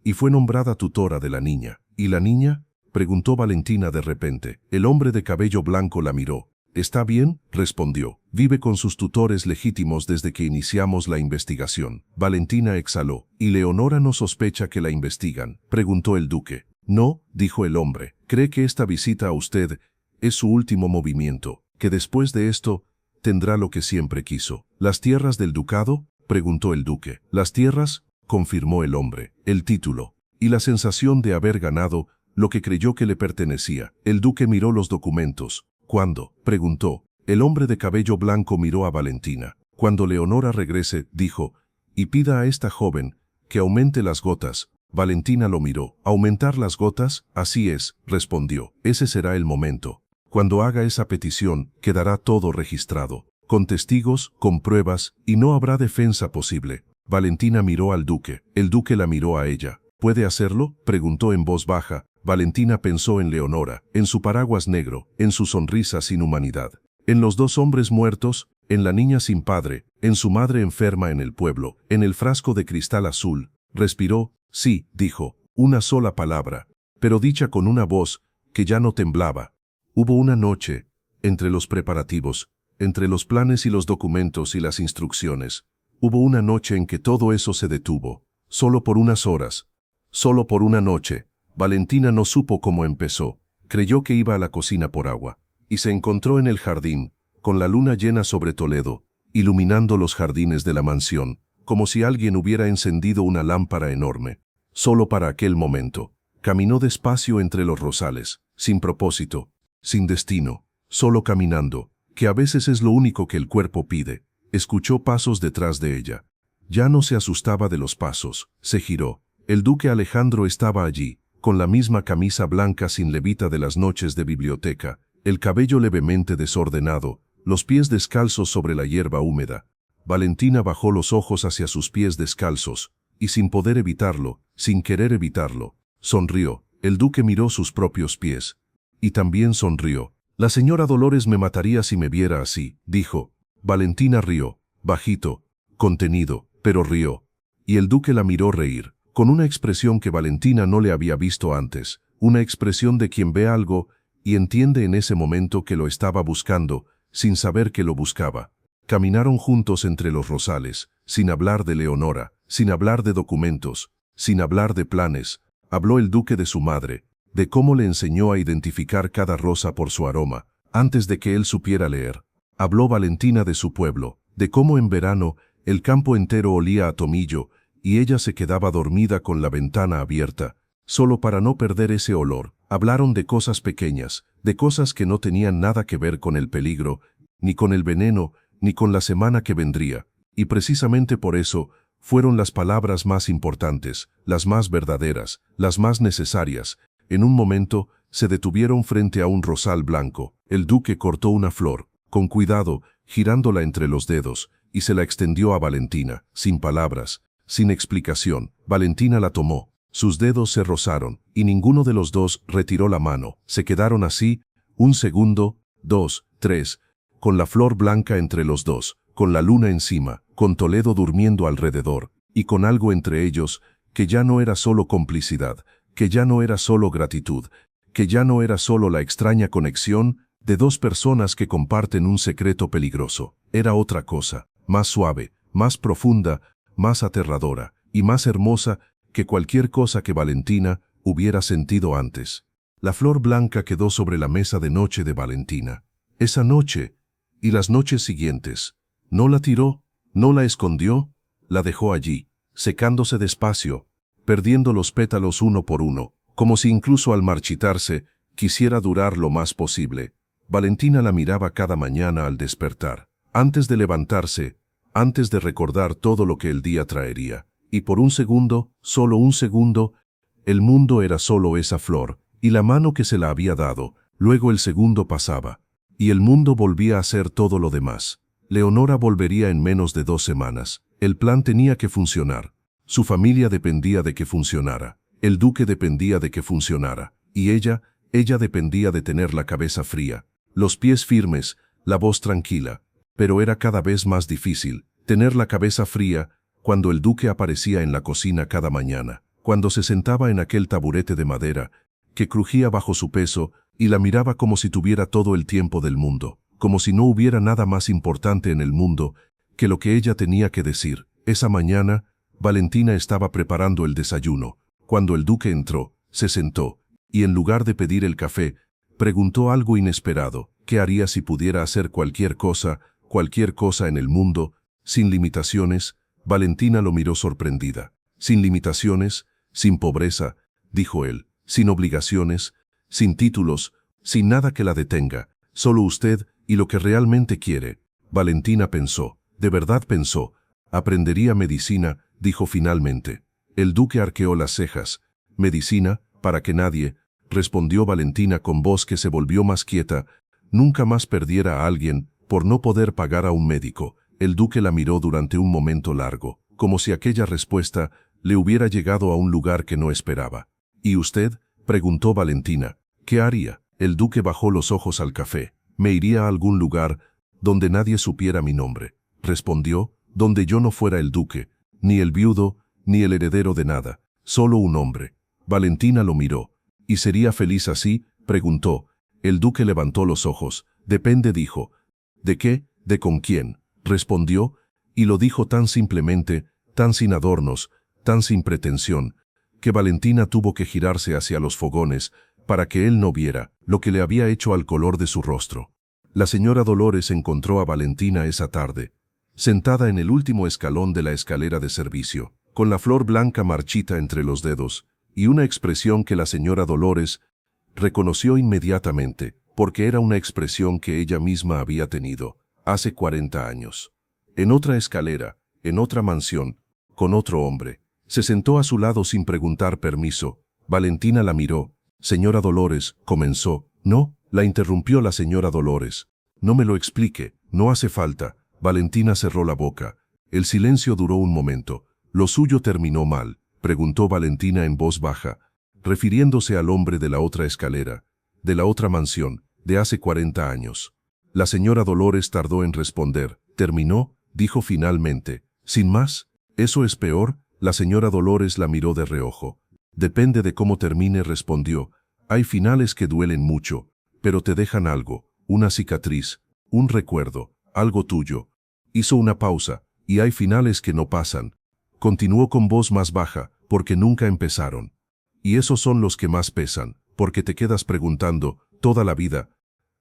y fue nombrada tutora de la niña. ¿Y la niña?, preguntó Valentina de repente. El hombre de cabello blanco la miró. ¿Está bien?, respondió. Vive con sus tutores legítimos desde que iniciamos la investigación. Valentina exhaló. ¿Y Leonora no sospecha que la investigan?, preguntó el duque. No, dijo el hombre. Cree que esta visita a usted es su último movimiento, que después de esto tendrá lo que siempre quiso. ¿Las tierras del ducado?, preguntó el duque. Las tierras, confirmó el hombre. El título y la sensación de haber ganado lo que creyó que le pertenecía. El duque miró los documentos. ¿Cuándo?, preguntó. El hombre de cabello blanco miró a Valentina. Cuando Leonora regrese, dijo, y pida a esta joven que aumente las gotas. Valentina lo miró. ¿Aumentar las gotas? Así es, respondió. Ese será el momento. Cuando haga esa petición, quedará todo registrado, con testigos, con pruebas, y no habrá defensa posible. Valentina miró al duque. El duque la miró a ella. ¿Puede hacerlo?, preguntó en voz baja. Valentina pensó en Leonora, en su paraguas negro, en su sonrisa sin humanidad, en los 2 hombres muertos, en la niña sin padre, en su madre enferma en el pueblo, en el frasco de cristal azul. Respiró. Sí, dijo, una sola palabra, pero dicha con una voz que ya no temblaba. Hubo una noche, entre los preparativos, entre los planes y los documentos y las instrucciones, hubo una noche en que todo eso se detuvo, solo por unas horas, solo por una noche. Valentina no supo cómo empezó, creyó que iba a la cocina por agua, y se encontró en el jardín, con la luna llena sobre Toledo, iluminando los jardines de la mansión, como si alguien hubiera encendido una lámpara enorme. Solo para aquel momento. Caminó despacio entre los rosales, sin propósito, sin destino, solo caminando, que a veces es lo único que el cuerpo pide. Escuchó pasos detrás de ella. Ya no se asustaba de los pasos, se giró. El duque Alejandro estaba allí, con la misma camisa blanca sin levita de las noches de biblioteca, el cabello levemente desordenado, los pies descalzos sobre la hierba húmeda. Valentina bajó los ojos hacia sus pies descalzos, y sin poder evitarlo, sin querer evitarlo, sonrió. El duque miró sus propios pies. Y también sonrió. La señora Dolores me mataría si me viera así, dijo. Valentina rió, bajito, contenido, pero rió. Y el duque la miró reír, con una expresión que Valentina no le había visto antes, una expresión de quien ve algo y entiende en ese momento que lo estaba buscando, sin saber que lo buscaba. Caminaron juntos entre los rosales, sin hablar de Leonora, sin hablar de documentos, sin hablar de planes. Habló el duque de su madre, de cómo le enseñó a identificar cada rosa por su aroma, antes de que él supiera leer. Habló Valentina de su pueblo, de cómo en verano el campo entero olía a tomillo, y ella se quedaba dormida con la ventana abierta, solo para no perder ese olor. Hablaron de cosas pequeñas, de cosas que no tenían nada que ver con el peligro, ni con el veneno, ni con la semana que vendría, y precisamente por eso fueron las palabras más importantes, las más verdaderas, las más necesarias. En un momento se detuvieron frente a un rosal blanco. El duque cortó una flor, con cuidado, girándola entre los dedos, y se la extendió a Valentina, sin palabras, sin explicación. Valentina la tomó. Sus dedos se rozaron, y ninguno de los dos retiró la mano. Se quedaron así, un segundo, 2, 3, con la flor blanca entre los dos, con la luna encima, con Toledo durmiendo alrededor, y con algo entre ellos, que ya no era solo complicidad, que ya no era solo gratitud, que ya no era solo la extraña conexión de dos personas que comparten un secreto peligroso. Era otra cosa, más suave, más profunda, más aterradora, y más hermosa que cualquier cosa que Valentina hubiera sentido antes. La flor blanca quedó sobre la mesa de noche de Valentina. Esa noche, y las noches siguientes, no la tiró, no la escondió, la dejó allí, secándose despacio, perdiendo los pétalos uno por uno, como si incluso al marchitarse quisiera durar lo más posible. Valentina la miraba cada mañana al despertar, antes de levantarse, antes de recordar todo lo que el día traería. Y por un segundo, solo un segundo, el mundo era solo esa flor, y la mano que se la había dado. Luego el segundo pasaba, y el mundo volvía a ser todo lo demás. Leonora volvería en menos de 2 semanas. El plan tenía que funcionar. Su familia dependía de que funcionara. El duque dependía de que funcionara. Y ella dependía de tener la cabeza fría, los pies firmes, la voz tranquila. Pero era cada vez más difícil tener la cabeza fría cuando el duque aparecía en la cocina cada mañana, cuando se sentaba en aquel taburete de madera que crujía bajo su peso y la miraba como si tuviera todo el tiempo del mundo, como si no hubiera nada más importante en el mundo que lo que ella tenía que decir. Esa mañana, Valentina estaba preparando el desayuno. Cuando el duque entró, se sentó, y en lugar de pedir el café, preguntó algo inesperado. ¿Qué haría si pudiera hacer cualquier cosa en el mundo, sin limitaciones? Valentina lo miró sorprendida. Sin limitaciones, sin pobreza, dijo él, sin obligaciones, sin títulos, sin nada que la detenga, solo usted y lo que realmente quiere. Valentina pensó, de verdad pensó. Aprendería medicina, dijo finalmente. El duque arqueó las cejas. Medicina, para que nadie, respondió Valentina con voz que se volvió más quieta, nunca más perdiera a alguien por no poder pagar a un médico. El duque la miró durante un momento largo, como si aquella respuesta le hubiera llegado a un lugar que no esperaba. ¿Y usted?, preguntó Valentina. ¿Qué haría? El duque bajó los ojos al café. Me iría a algún lugar donde nadie supiera mi nombre, respondió, donde yo no fuera el duque, ni el viudo, ni el heredero de nada, solo un hombre. Valentina lo miró. ¿Y sería feliz así?, preguntó. El duque levantó los ojos. Depende, dijo. ¿De qué? ¿De con quién?, respondió, y lo dijo tan simplemente, tan sin adornos, tan sin pretensión, que Valentina tuvo que girarse hacia los fogones para que él no viera lo que le había hecho al color de su rostro. La señora Dolores encontró a Valentina esa tarde, sentada en el último escalón de la escalera de servicio, con la flor blanca marchita entre los dedos, y una expresión que la señora Dolores reconoció inmediatamente, porque era una expresión que ella misma había tenido hace 40 años. En otra escalera, en otra mansión, con otro hombre. Se sentó a su lado sin preguntar permiso. Valentina la miró. Señora Dolores, comenzó. No, la interrumpió la señora Dolores. No me lo explique, no hace falta. Valentina cerró la boca. El silencio duró un momento. ¿Lo suyo terminó mal?, preguntó Valentina en voz baja, refiriéndose al hombre de la otra escalera, de la otra mansión, de hace 40 años. La señora Dolores tardó en responder. ¿Terminó?, dijo finalmente. ¿Sin más? ¿Eso es peor? La señora Dolores la miró de reojo. Depende de cómo termine, respondió. Hay finales que duelen mucho, pero te dejan algo, una cicatriz, un recuerdo, algo tuyo. Hizo una pausa, y hay finales que no pasan. Continuó con voz más baja, porque nunca empezaron. Y esos son los que más pesan, porque te quedas preguntando, toda la vida,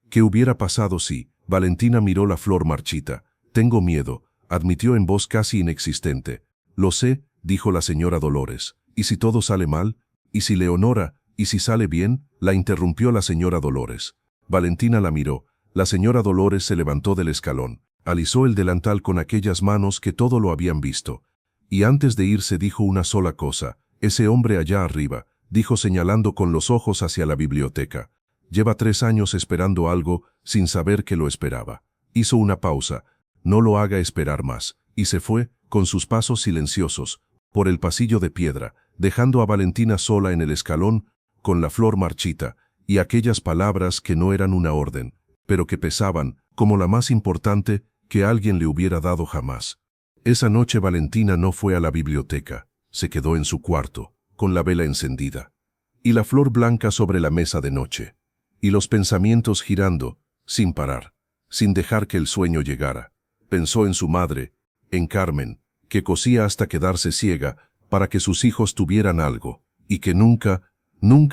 ¿qué hubiera pasado si? Valentina miró la flor marchita. Tengo miedo, admitió en voz casi inexistente. Lo sé, dijo la señora Dolores. ¿Y si todo sale mal? ¿Y si Leonora? ¿Y si sale bien?, la interrumpió la señora Dolores. Valentina la miró. La señora Dolores se levantó del escalón, alisó el delantal con aquellas manos que todo lo habían visto. Y antes de irse dijo una sola cosa. Ese hombre allá arriba, dijo señalando con los ojos hacia la biblioteca. Lleva 3 años esperando algo, sin saber que lo esperaba. Hizo una pausa. No lo haga esperar más. Y se fue, con sus pasos silenciosos, por el pasillo de piedra, dejando a Valentina sola en el escalón, con la flor marchita, y aquellas palabras que no eran una orden, pero que pesaban, como la más importante que alguien le hubiera dado jamás. Esa noche Valentina no fue a la biblioteca, se quedó en su cuarto, con la vela encendida, y la flor blanca sobre la mesa de noche, y los pensamientos girando, sin parar, sin dejar que el sueño llegara. Pensó en su madre, en Carmen, que cosía hasta quedarse ciega, para que sus hijos tuvieran algo, y que nunca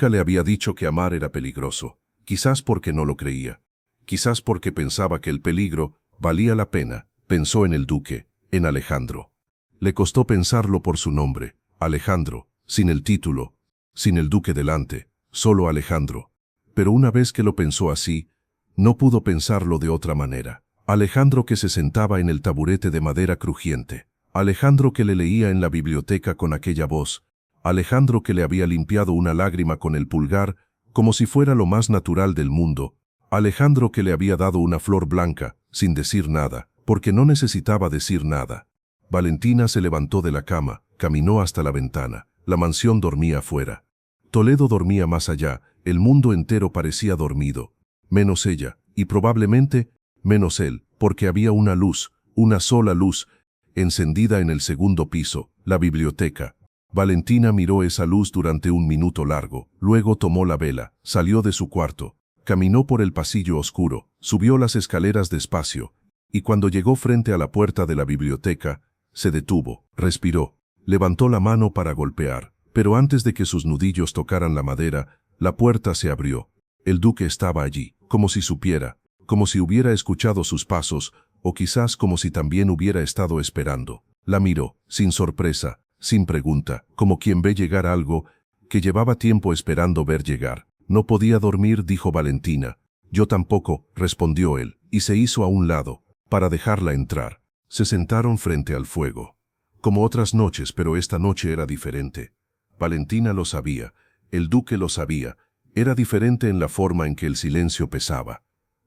le había dicho que amar era peligroso, quizás porque no lo creía, quizás porque pensaba que el peligro valía la pena. Pensó en el duque, en Alejandro. Le costó pensarlo por su nombre, Alejandro, sin el título, sin el duque delante, solo Alejandro. Pero una vez que lo pensó así, no pudo pensarlo de otra manera. Alejandro que se sentaba en el taburete de madera crujiente, Alejandro que le leía en la biblioteca con aquella voz, Alejandro que le había limpiado una lágrima con el pulgar, como si fuera lo más natural del mundo, Alejandro que le había dado una flor blanca, sin decir nada, porque no necesitaba decir nada. Valentina se levantó de la cama, caminó hasta la ventana. La mansión dormía afuera. Toledo dormía más allá, el mundo entero parecía dormido, menos ella, y probablemente menos él, porque había una luz, una sola luz, encendida en el segundo piso, la biblioteca. Valentina miró esa luz durante un minuto largo, luego tomó la vela, salió de su cuarto, caminó por el pasillo oscuro, subió las escaleras despacio, y cuando llegó frente a la puerta de la biblioteca, se detuvo, respiró, levantó la mano para golpear, pero antes de que sus nudillos tocaran la madera, la puerta se abrió. El duque estaba allí, como si supiera, como si hubiera escuchado sus pasos, o quizás como si también hubiera estado esperando. La miró, sin sorpresa, sin pregunta, como quien ve llegar algo que llevaba tiempo esperando ver llegar. No podía dormir, dijo Valentina. Yo tampoco, respondió él, y se hizo a un lado, para dejarla entrar. Se sentaron frente al fuego. Como otras noches, pero esta noche era diferente. Valentina lo sabía, el duque lo sabía. Era diferente en la forma en que el silencio pesaba,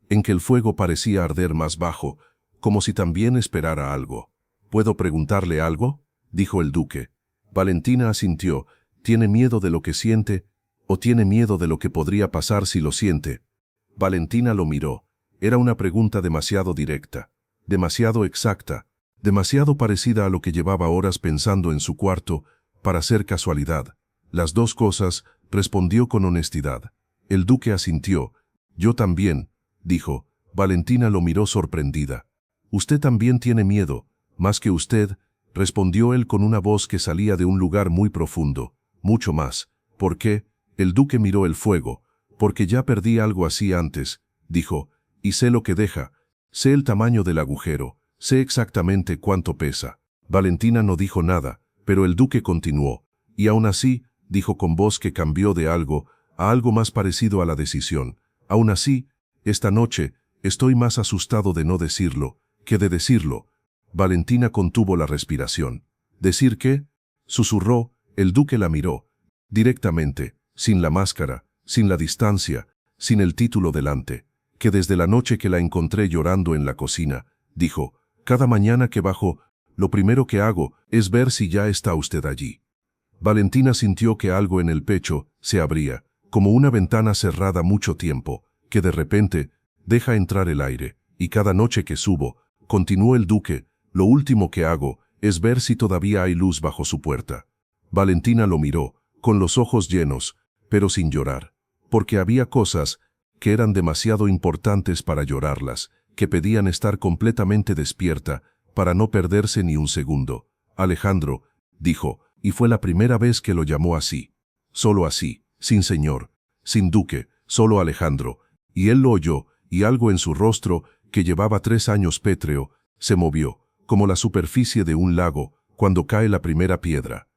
en que el fuego parecía arder más bajo, como si también esperara algo. ¿Puedo preguntarle algo?, dijo el duque. Valentina asintió. ¿Tiene miedo de lo que siente, o tiene miedo de lo que podría pasar si lo siente? Valentina lo miró. Era una pregunta demasiado directa, demasiado exacta, demasiado parecida a lo que llevaba horas pensando en su cuarto, para ser casualidad. Las dos cosas, respondió con honestidad. El duque asintió. Yo también, dijo. Valentina lo miró sorprendida. Usted también tiene miedo, más que usted, respondió él con una voz que salía de un lugar muy profundo. Mucho más. ¿Por qué? El duque miró el fuego. Porque ya perdí algo así antes, dijo, y sé lo que deja, sé el tamaño del agujero, sé exactamente cuánto pesa. Valentina no dijo nada, pero el duque continuó, y aún así, dijo con voz que cambió de algo a algo más parecido a la decisión. Aún así, esta noche, estoy más asustado de no decirlo que de decirlo. Valentina contuvo la respiración. ¿Decir qué? Susurró. El duque la miró. Directamente, sin la máscara, sin la distancia, sin el título delante. Que desde la noche que la encontré llorando en la cocina, dijo, cada mañana que bajo, lo primero que hago es ver si ya está usted allí. Valentina sintió que algo en el pecho se abría, como una ventana cerrada mucho tiempo, que de repente deja entrar el aire, y cada noche que subo, continuó el duque, lo último que hago es ver si todavía hay luz bajo su puerta. Valentina lo miró, con los ojos llenos, pero sin llorar, porque había cosas que eran demasiado importantes para llorarlas, que pedían estar completamente despierta para no perderse ni un segundo. Alejandro, dijo, y fue la primera vez que lo llamó así. Solo así, sin señor, sin duque, solo Alejandro. Y él lo oyó, y algo en su rostro, que llevaba 3 años pétreo, se movió, como la superficie de un lago, cuando cae la primera piedra.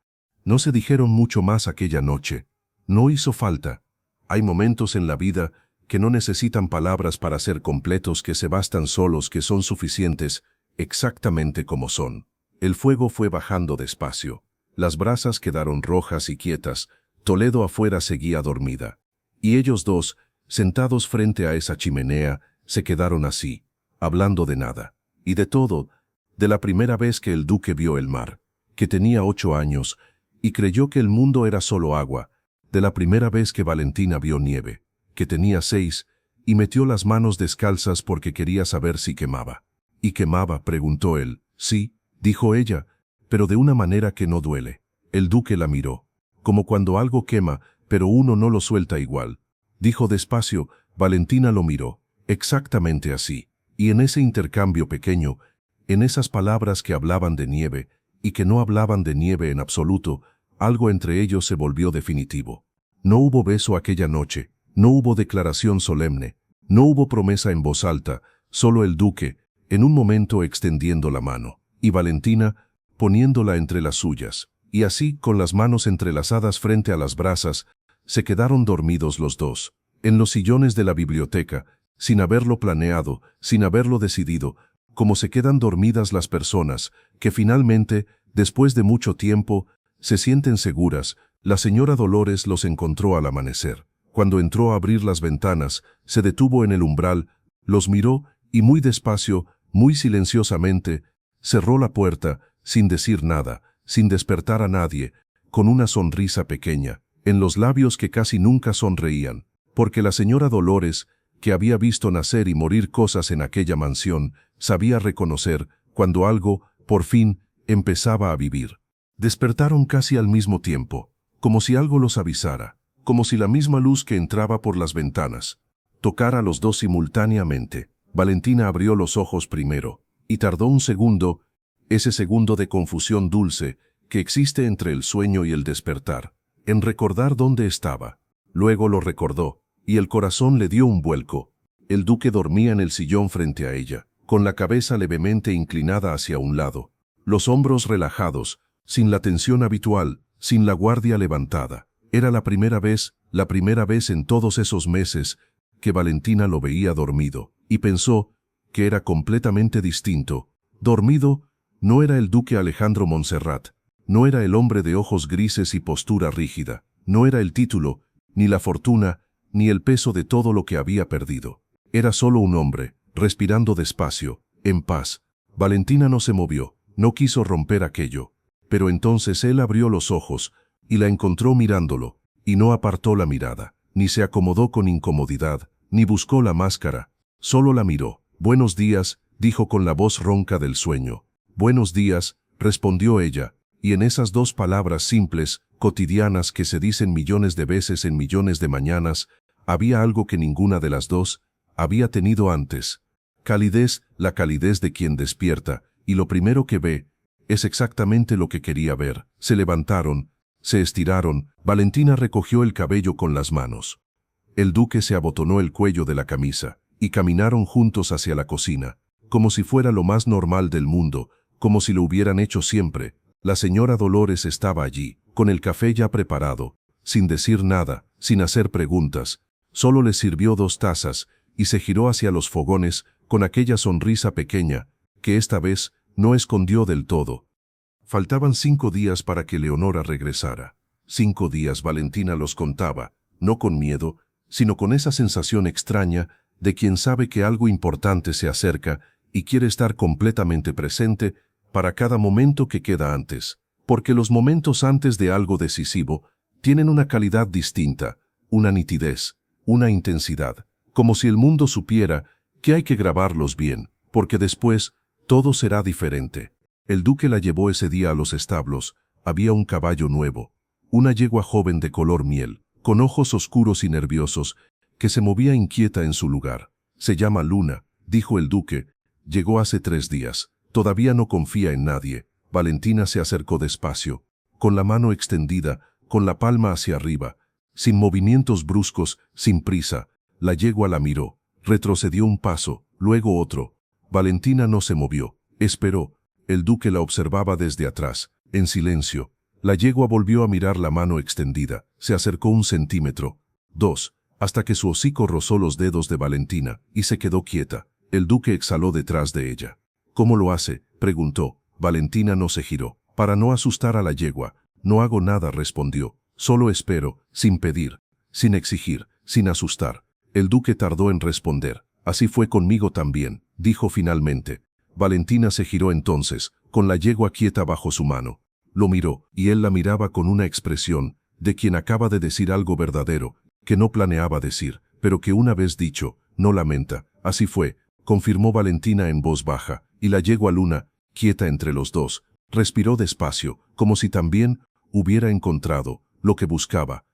No se dijeron mucho más aquella noche. No hizo falta. Hay momentos en la vida que no necesitan palabras para ser completos, que se bastan solos, que son suficientes, exactamente como son. El fuego fue bajando despacio. Las brasas quedaron rojas y quietas. Toledo afuera seguía dormida. Y ellos dos, sentados frente a esa chimenea, se quedaron así, hablando de nada. Y de todo, de la primera vez que el duque vio el mar, que tenía 8 años, y creyó que el mundo era solo agua, de la primera vez que Valentina vio nieve, que tenía 6, y metió las manos descalzas porque quería saber si quemaba. ¿Y quemaba?, preguntó él. Sí, dijo ella, pero de una manera que no duele. El duque la miró, como cuando algo quema, pero uno no lo suelta igual. Dijo despacio. Valentina lo miró, exactamente así, y en ese intercambio pequeño, en esas palabras que hablaban de nieve, y que no hablaban de nieve en absoluto, algo entre ellos se volvió definitivo. No hubo beso aquella noche, no hubo declaración solemne, no hubo promesa en voz alta, solo el duque, en un momento extendiendo la mano, y Valentina, poniéndola entre las suyas, y así, con las manos entrelazadas frente a las brasas, se quedaron dormidos los dos, en los sillones de la biblioteca, sin haberlo planeado, sin haberlo decidido, como se quedan dormidas las personas, que finalmente, después de mucho tiempo, se sienten seguras. La señora Dolores los encontró al amanecer. Cuando entró a abrir las ventanas, se detuvo en el umbral, los miró y muy despacio, muy silenciosamente, cerró la puerta, sin decir nada, sin despertar a nadie, con una sonrisa pequeña, en los labios que casi nunca sonreían, porque la señora Dolores, que había visto nacer y morir cosas en aquella mansión, sabía reconocer cuando algo, por fin, empezaba a vivir. Despertaron casi al mismo tiempo, como si algo los avisara, como si la misma luz que entraba por las ventanas tocara a los dos simultáneamente. Valentina abrió los ojos primero, y tardó un segundo, ese segundo de confusión dulce que existe entre el sueño y el despertar, en recordar dónde estaba. Luego lo recordó, y el corazón le dio un vuelco. El duque dormía en el sillón frente a ella, con la cabeza levemente inclinada hacia un lado, los hombros relajados, sin la tensión habitual, sin la guardia levantada. Era la primera vez en todos esos meses, que Valentina lo veía dormido, y pensó que era completamente distinto. Dormido, no era el duque Alejandro Montserrat, no era el hombre de ojos grises y postura rígida, no era el título, ni la fortuna, ni el peso de todo lo que había perdido. Era solo un hombre, respirando despacio, en paz. Valentina no se movió, no quiso romper aquello. Pero entonces él abrió los ojos, y la encontró mirándolo, y no apartó la mirada, ni se acomodó con incomodidad, ni buscó la máscara, solo la miró. «Buenos días», dijo con la voz ronca del sueño. «Buenos días», respondió ella, y en esas 2 palabras simples, cotidianas que se dicen millones de veces en millones de mañanas, había algo que ninguna de las dos había tenido antes. Calidez, la calidez de quien despierta, y lo primero que ve es exactamente lo que quería ver. Se levantaron, se estiraron. Valentina recogió el cabello con las manos. El duque se abotonó el cuello de la camisa, y caminaron juntos hacia la cocina, como si fuera lo más normal del mundo, como si lo hubieran hecho siempre. La señora Dolores estaba allí, con el café ya preparado, sin decir nada, sin hacer preguntas. Solo le sirvió 2 tazas y se giró hacia los fogones con aquella sonrisa pequeña, que esta vez no escondió del todo. Faltaban 5 días para que Leonora regresara. 5 días Valentina los contaba, no con miedo, sino con esa sensación extraña de quien sabe que algo importante se acerca y quiere estar completamente presente para cada momento que queda antes, porque los momentos antes de algo decisivo tienen una calidad distinta, una nitidez, una intensidad, como si el mundo supiera que hay que grabarlos bien, porque después todo será diferente. El duque la llevó ese día a los establos. Había un caballo nuevo, una yegua joven de color miel, con ojos oscuros y nerviosos, que se movía inquieta en su lugar. Se llama Luna, dijo el duque. Llegó hace 3 días. Todavía no confía en nadie. Valentina se acercó despacio, con la mano extendida, con la palma hacia arriba, sin movimientos bruscos, sin prisa. La yegua la miró, retrocedió un paso, luego otro. Valentina no se movió, esperó. El duque la observaba desde atrás, en silencio. La yegua volvió a mirar la mano extendida, se acercó 1 centímetro, 2, hasta que su hocico rozó los dedos de Valentina, y se quedó quieta. El duque exhaló detrás de ella. ¿Cómo lo hace?, preguntó. Valentina no se giró. Para no asustar a la yegua. No hago nada, respondió. Solo espero, sin pedir, sin exigir, sin asustar. El duque tardó en responder. Así fue conmigo también, dijo finalmente. Valentina se giró entonces, con la yegua quieta bajo su mano. Lo miró, y él la miraba con una expresión de quien acaba de decir algo verdadero, que no planeaba decir, pero que una vez dicho, no lamenta. Así fue, confirmó Valentina en voz baja, y la yegua Luna, quieta entre los dos, respiró despacio, como si también hubiera encontrado lo que buscaba.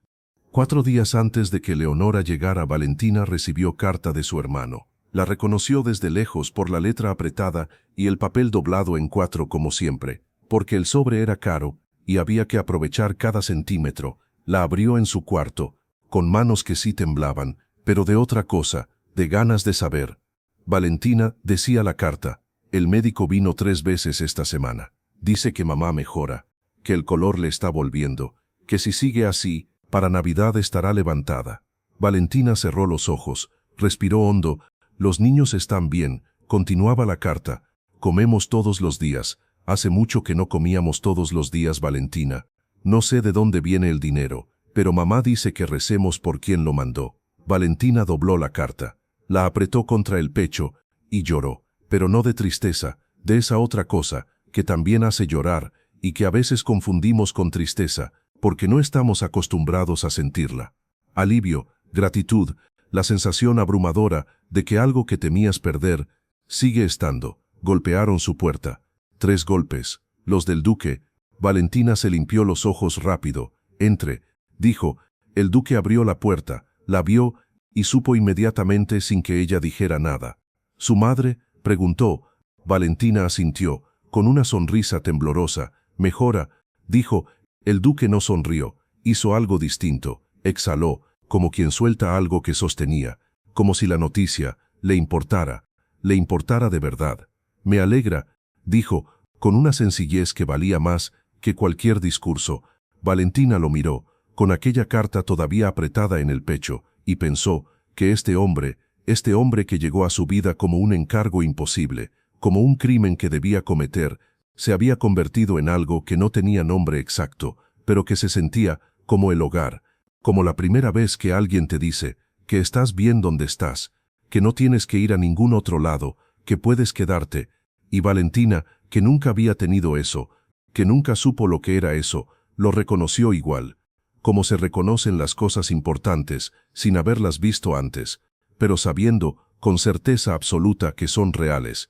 4 días antes de que Leonora llegara, Valentina recibió carta de su hermano. La reconoció desde lejos por la letra apretada y el papel doblado en 4 como siempre, porque el sobre era caro y había que aprovechar cada centímetro. La abrió en su cuarto, con manos que sí temblaban, pero de otra cosa, de ganas de saber. Valentina, decía la carta, el médico vino 3 veces esta semana. Dice que mamá mejora, que el color le está volviendo, que si sigue así, para Navidad estará levantada. Valentina cerró los ojos, respiró hondo. Los niños están bien, continuaba la carta. Comemos todos los días. Hace mucho que no comíamos todos los días, Valentina. No sé de dónde viene el dinero, pero mamá dice que recemos por quien lo mandó. Valentina dobló la carta, la apretó contra el pecho y lloró, pero no de tristeza, de esa otra cosa que también hace llorar y que a veces confundimos con tristeza, porque no estamos acostumbrados a sentirla. Alivio, gratitud, la sensación abrumadora de que algo que temías perder sigue estando. Golpearon su puerta. 3 golpes, los del duque. Valentina se limpió los ojos rápido. Entre, dijo. El duque abrió la puerta, la vio y supo inmediatamente sin que ella dijera nada. ¿Su madre?, preguntó. Valentina asintió, con una sonrisa temblorosa. Mejora, dijo. El duque no sonrió, hizo algo distinto, exhaló, como quien suelta algo que sostenía, como si la noticia le importara de verdad. Me alegra, dijo, con una sencillez que valía más que cualquier discurso. Valentina lo miró, con aquella carta todavía apretada en el pecho, y pensó que este hombre que llegó a su vida como un encargo imposible, como un crimen que debía cometer, se había convertido en algo que no tenía nombre exacto, pero que se sentía como el hogar, como la primera vez que alguien te dice que estás bien donde estás, que no tienes que ir a ningún otro lado, que puedes quedarte. Y Valentina, que nunca había tenido eso, que nunca supo lo que era eso, lo reconoció igual, como se reconocen las cosas importantes sin haberlas visto antes, pero sabiendo con certeza absoluta que son reales.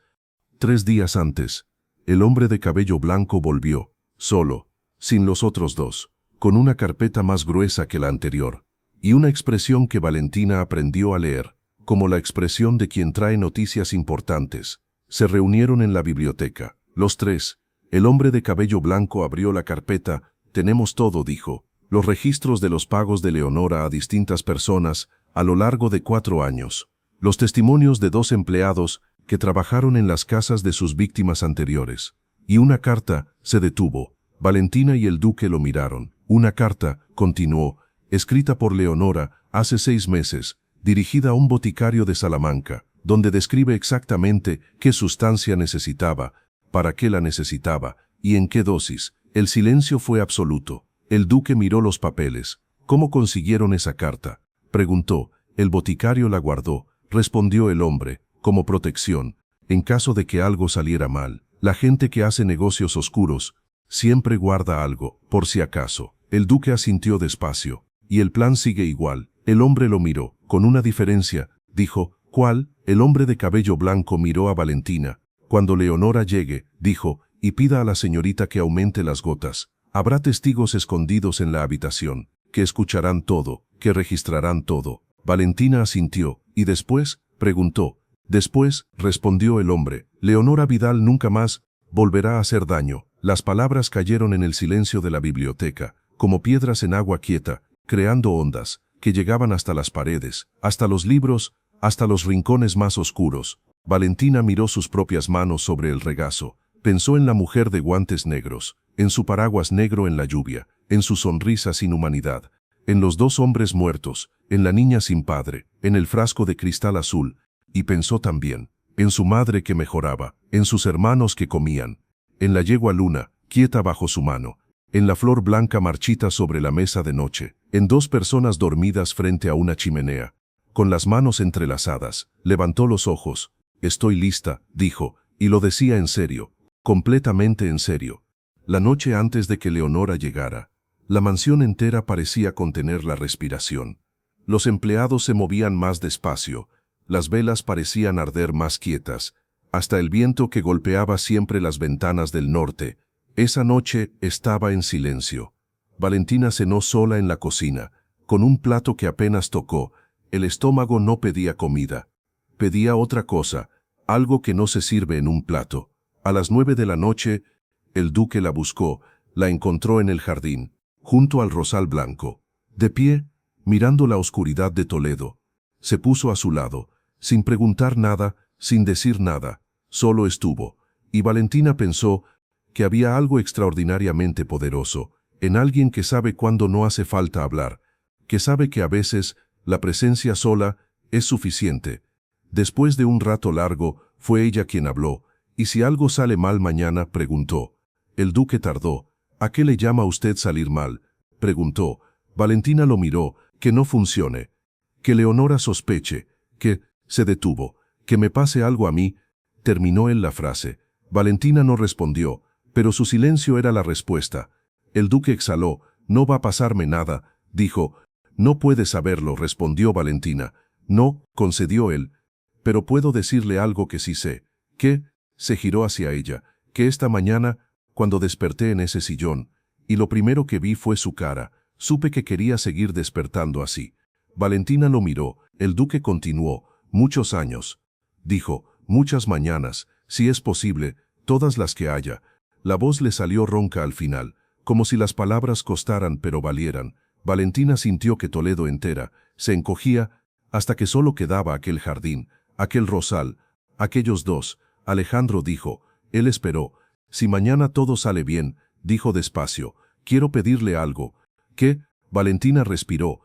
3 días antes, el hombre de cabello blanco volvió, solo, sin los otros 2, con una carpeta más gruesa que la anterior, y una expresión que Valentina aprendió a leer, como la expresión de quien trae noticias importantes. Se reunieron en la biblioteca, los 3. El hombre de cabello blanco abrió la carpeta. Tenemos todo, dijo, los registros de los pagos de Leonora a distintas personas a lo largo de 4 años. los testimonios de 2 empleados que trabajaron en las casas de sus víctimas anteriores. Y una carta se detuvo. Valentina y el duque lo miraron. Una carta, continuó, escrita por Leonora hace 6 meses, dirigida a un boticario de Salamanca, donde describe exactamente qué sustancia necesitaba, para qué la necesitaba y en qué dosis. El silencio fue absoluto. El duque miró los papeles. ¿Cómo consiguieron esa carta?, preguntó. El boticario la guardó, respondió el hombre, como protección, en caso de que algo saliera mal. La gente que hace negocios oscuros siempre guarda algo, por si acaso. El duque asintió despacio. Y el plan sigue igual. El hombre lo miró, con una diferencia, dijo. ¿Cuál? El hombre de cabello blanco miró a Valentina. Cuando Leonora llegue, dijo, y pida a la señorita que aumente las gotas. Habrá testigos escondidos en la habitación, que escucharán todo, que registrarán todo. Valentina asintió. ¿Y después?, preguntó. Después, respondió el hombre, Leonora Vidal nunca más volverá a hacer daño. Las palabras cayeron en el silencio de la biblioteca, como piedras en agua quieta, creando ondas, que llegaban hasta las paredes, hasta los libros, hasta los rincones más oscuros. Valentina miró sus propias manos sobre el regazo, pensó en la mujer de guantes negros, en su paraguas negro en la lluvia, en su sonrisa sin humanidad, en los 2 hombres muertos, en la niña sin padre, en el frasco de cristal azul, y pensó también en su madre que mejoraba, en sus hermanos que comían, en la yegua Luna, quieta bajo su mano, en la flor blanca marchita sobre la mesa de noche, en 2 personas dormidas frente a una chimenea. Con las manos entrelazadas, levantó los ojos. Estoy lista, dijo, y lo decía en serio, completamente en serio. La noche antes de que Leonora llegara, la mansión entera parecía contener la respiración. Los empleados se movían más despacio, las velas parecían arder más quietas, hasta el viento que golpeaba siempre las ventanas del norte. Esa noche estaba en silencio. Valentina cenó sola en la cocina, con un plato que apenas tocó. El estómago no pedía comida. Pedía otra cosa, algo que no se sirve en un plato. A las 9 de la noche, el duque la buscó, la encontró en el jardín, junto al rosal blanco. De pie, mirando la oscuridad de Toledo, se puso a su lado, sin preguntar nada, sin decir nada, solo estuvo. Y Valentina pensó que había algo extraordinariamente poderoso, en alguien que sabe cuándo no hace falta hablar, que sabe que a veces la presencia sola es suficiente. Después de un rato largo, fue ella quien habló. ¿Y si algo sale mal mañana?, preguntó. El duque tardó. ¿A qué le llama usted salir mal?, preguntó. Valentina lo miró. Que no funcione. Que Leonora sospeche. Que se detuvo. Que me pase algo a mí. Terminó él la frase. Valentina no respondió, pero su silencio era la respuesta. El duque exhaló. No va a pasarme nada, dijo. No puedes saberlo, respondió Valentina. No, concedió él. Pero puedo decirle algo que sí sé. ¿Qué? Se giró hacia ella. Que esta mañana, cuando desperté en ese sillón, y lo primero que vi fue su cara, supe que quería seguir despertando así. Valentina lo miró. El duque continuó. Muchos años. Dijo, muchas mañanas, si es posible, todas las que haya. La voz le salió ronca al final, como si las palabras costaran pero valieran. Valentina sintió que Toledo entera se encogía hasta que solo quedaba aquel jardín, aquel rosal, aquellos 2. Alejandro dijo. Él esperó. Si mañana todo sale bien, dijo despacio, quiero pedirle algo. ¿Qué? Valentina respiró.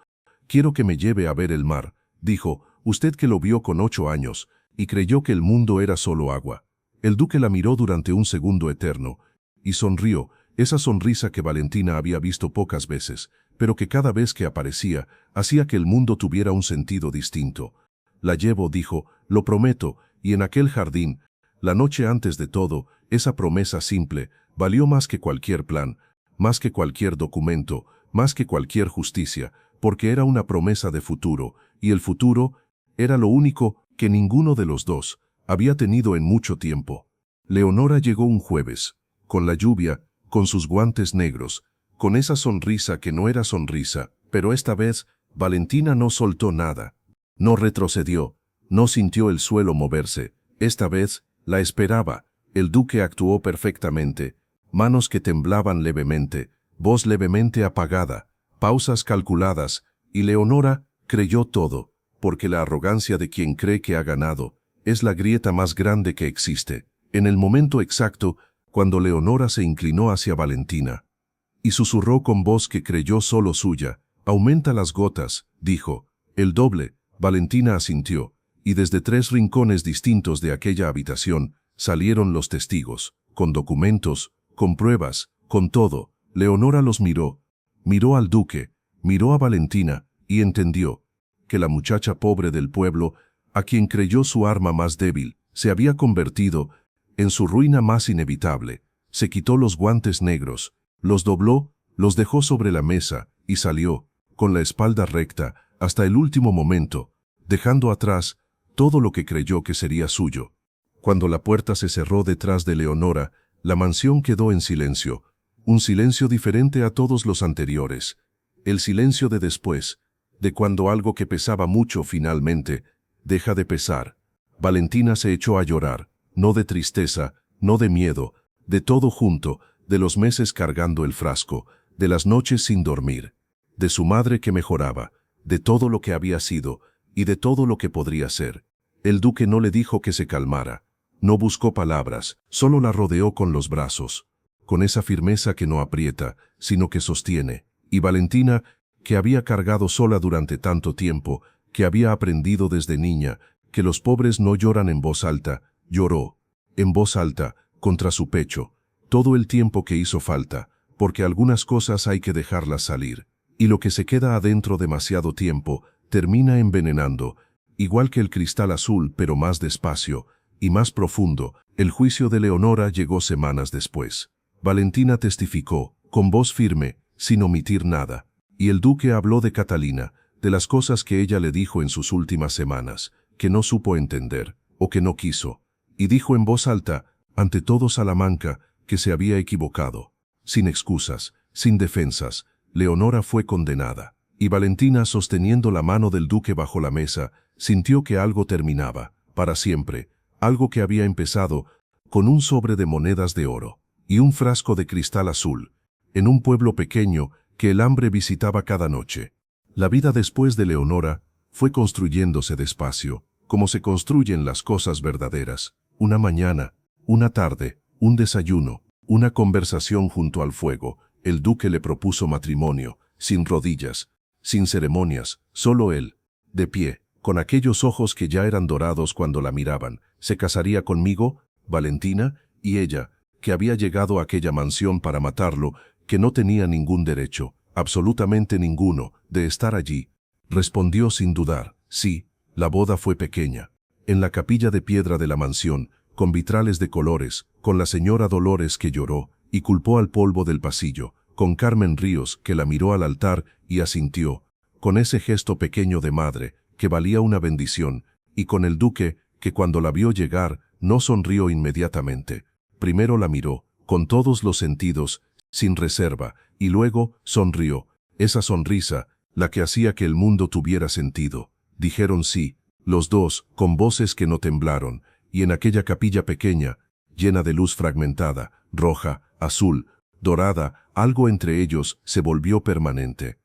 Quiero que me lleve a ver el mar, dijo. Usted que lo vio con 8 años, y creyó que el mundo era solo agua. El duque la miró durante un segundo eterno, y sonrió, esa sonrisa que Valentina había visto pocas veces, pero que cada vez que aparecía, hacía que el mundo tuviera un sentido distinto. La llevo, dijo, lo prometo, y en aquel jardín, la noche antes de todo, esa promesa simple, valió más que cualquier plan, más que cualquier documento, más que cualquier justicia, porque era una promesa de futuro, y el futuro era lo único que ninguno de los 2 había tenido en mucho tiempo. Leonora llegó un jueves, con la lluvia, con sus guantes negros, con esa sonrisa que no era sonrisa, pero esta vez Valentina no soltó nada. No retrocedió, no sintió el suelo moverse. Esta vez la esperaba. El duque actuó perfectamente. Manos que temblaban levemente, voz levemente apagada, pausas calculadas, y Leonora creyó todo. porque la arrogancia de quien cree que ha ganado es la grieta más grande que existe. En el momento exacto, cuando Leonora se inclinó hacia Valentina y susurró con voz que creyó solo suya, «Aumenta las gotas», dijo, «el doble». Valentina asintió, y desde 3 rincones distintos de aquella habitación salieron los testigos, con documentos, con pruebas, con todo. Leonora los miró, miró al duque, miró a Valentina, y entendió que la muchacha pobre del pueblo, a quien creyó su arma más débil, se había convertido en su ruina más inevitable. Se quitó los guantes negros, los dobló, los dejó sobre la mesa, y salió, con la espalda recta, hasta el último momento, dejando atrás todo lo que creyó que sería suyo. Cuando la puerta se cerró detrás de Leonora, la mansión quedó en silencio, un silencio diferente a todos los anteriores, el silencio de después, de cuando algo que pesaba mucho finalmente deja de pesar. Valentina se echó a llorar, no de tristeza, no de miedo, de todo junto, de los meses cargando el frasco, de las noches sin dormir, de su madre que mejoraba, de todo lo que había sido y de todo lo que podría ser. El duque no le dijo que se calmara, no buscó palabras, solo la rodeó con los brazos, con esa firmeza que no aprieta, sino que sostiene. Y Valentina, que había cargado sola durante tanto tiempo, que había aprendido desde niña que los pobres no lloran en voz alta, lloró, en voz alta, contra su pecho, todo el tiempo que hizo falta, porque algunas cosas hay que dejarlas salir, y lo que se queda adentro demasiado tiempo termina envenenando, igual que el cristal azul, pero más despacio y más profundo. El juicio de Leonora llegó semanas después. Valentina testificó, con voz firme, sin omitir nada, y el duque habló de Catalina, de las cosas que ella le dijo en sus últimas semanas, que no supo entender, o que no quiso, y dijo en voz alta, ante todo Salamanca, que se había equivocado. Sin excusas, sin defensas, Leonora fue condenada, y Valentina, sosteniendo la mano del duque bajo la mesa, sintió que algo terminaba, para siempre, algo que había empezado con un sobre de monedas de oro y un frasco de cristal azul, en un pueblo pequeño que el hambre visitaba cada noche. La vida después de Leonora fue construyéndose despacio, como se construyen las cosas verdaderas. Una mañana, una tarde, un desayuno, una conversación junto al fuego. El duque le propuso matrimonio, sin rodillas, sin ceremonias, solo él, de pie, con aquellos ojos que ya eran dorados cuando la miraban. ¿Se casaría conmigo, Valentina? Y ella, que había llegado a aquella mansión para matarlo, que no tenía ningún derecho, absolutamente ninguno, de estar allí, respondió sin dudar, sí. La boda fue pequeña, en la capilla de piedra de la mansión, con vitrales de colores, con la señora Dolores que lloró y culpó al polvo del pasillo, con Carmen Ríos que la miró al altar y asintió, con ese gesto pequeño de madre, que valía una bendición, y con el duque, que cuando la vio llegar, no sonrió inmediatamente. Primero la miró, con todos los sentidos, sin reserva, y luego sonrió, esa sonrisa, la que hacía que el mundo tuviera sentido. Dijeron sí, los dos, con voces que no temblaron, y en aquella capilla pequeña, llena de luz fragmentada, roja, azul, dorada, algo entre ellos se volvió permanente.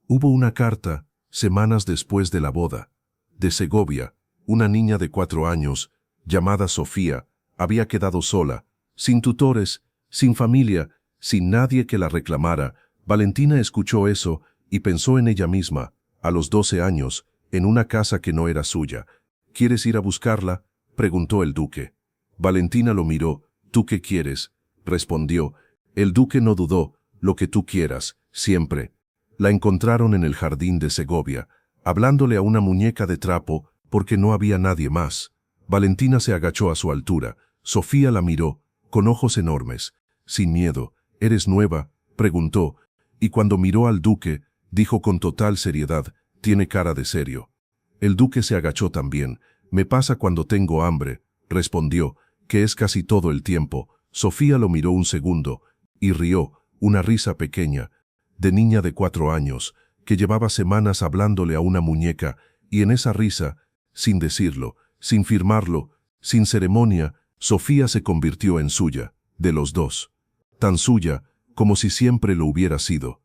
Hubo una carta, semanas después de la boda, de Segovia. Una niña de 4 años, llamada Sofía, había quedado sola, sin tutores, sin familia, sin nadie que la reclamara. Valentina escuchó eso y pensó en ella misma, a los 12 años, en una casa que no era suya. ¿Quieres ir a buscarla?, preguntó el duque. Valentina lo miró. ¿Tú qué quieres?, respondió. El duque no dudó. Lo que tú quieras, siempre. La encontraron en el jardín de Segovia, hablándole a una muñeca de trapo, porque no había nadie más. Valentina se agachó a su altura. Sofía la miró, con ojos enormes. Sin miedo. ¿Eres nueva?, preguntó, y cuando miró al duque, dijo con total seriedad, tiene cara de serio. El duque se agachó también. Me pasa cuando tengo hambre, respondió, que es casi todo el tiempo. Sofía lo miró un segundo, y rió, una risa pequeña, de niña de 4 años, que llevaba semanas hablándole a una muñeca, y en esa risa, sin decirlo, sin firmarlo, sin ceremonia, Sofía se convirtió en suya, de los dos. Tan suya, como si siempre lo hubiera sido.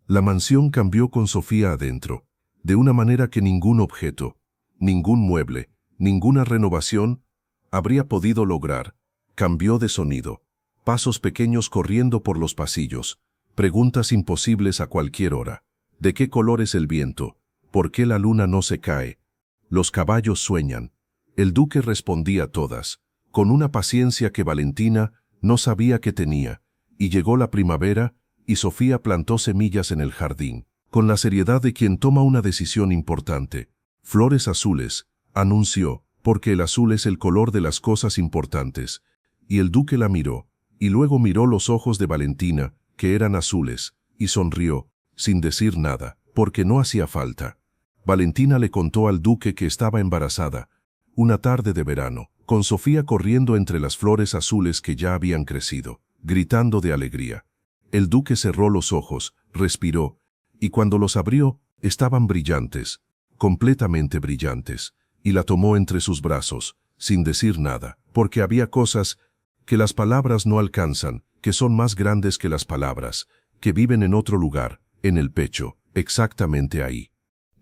La mansión cambió con Sofía adentro, de una manera que ningún objeto, ningún mueble, ninguna renovación habría podido lograr. Cambió de sonido. Pasos pequeños corriendo por los pasillos. Preguntas imposibles a cualquier hora. ¿De qué color es el viento? ¿Por qué la luna no se cae? Los caballos sueñan. El duque respondía todas, con una paciencia que Valentina no sabía que tenía, y llegó la primavera, y Sofía plantó semillas en el jardín, con la seriedad de quien toma una decisión importante. Flores azules, anunció, porque el azul es el color de las cosas importantes. Y el duque la miró, y luego miró los ojos de Valentina, que eran azules, y sonrió, sin decir nada, porque no hacía falta. Valentina le contó al duque que estaba embarazada, una tarde de verano, con Sofía corriendo entre las flores azules que ya habían crecido, gritando de alegría. El duque cerró los ojos, respiró, y cuando los abrió, estaban brillantes, completamente brillantes, y la tomó entre sus brazos, sin decir nada, porque había cosas que las palabras no alcanzan, que son más grandes que las palabras, que viven en otro lugar, en el pecho, exactamente ahí.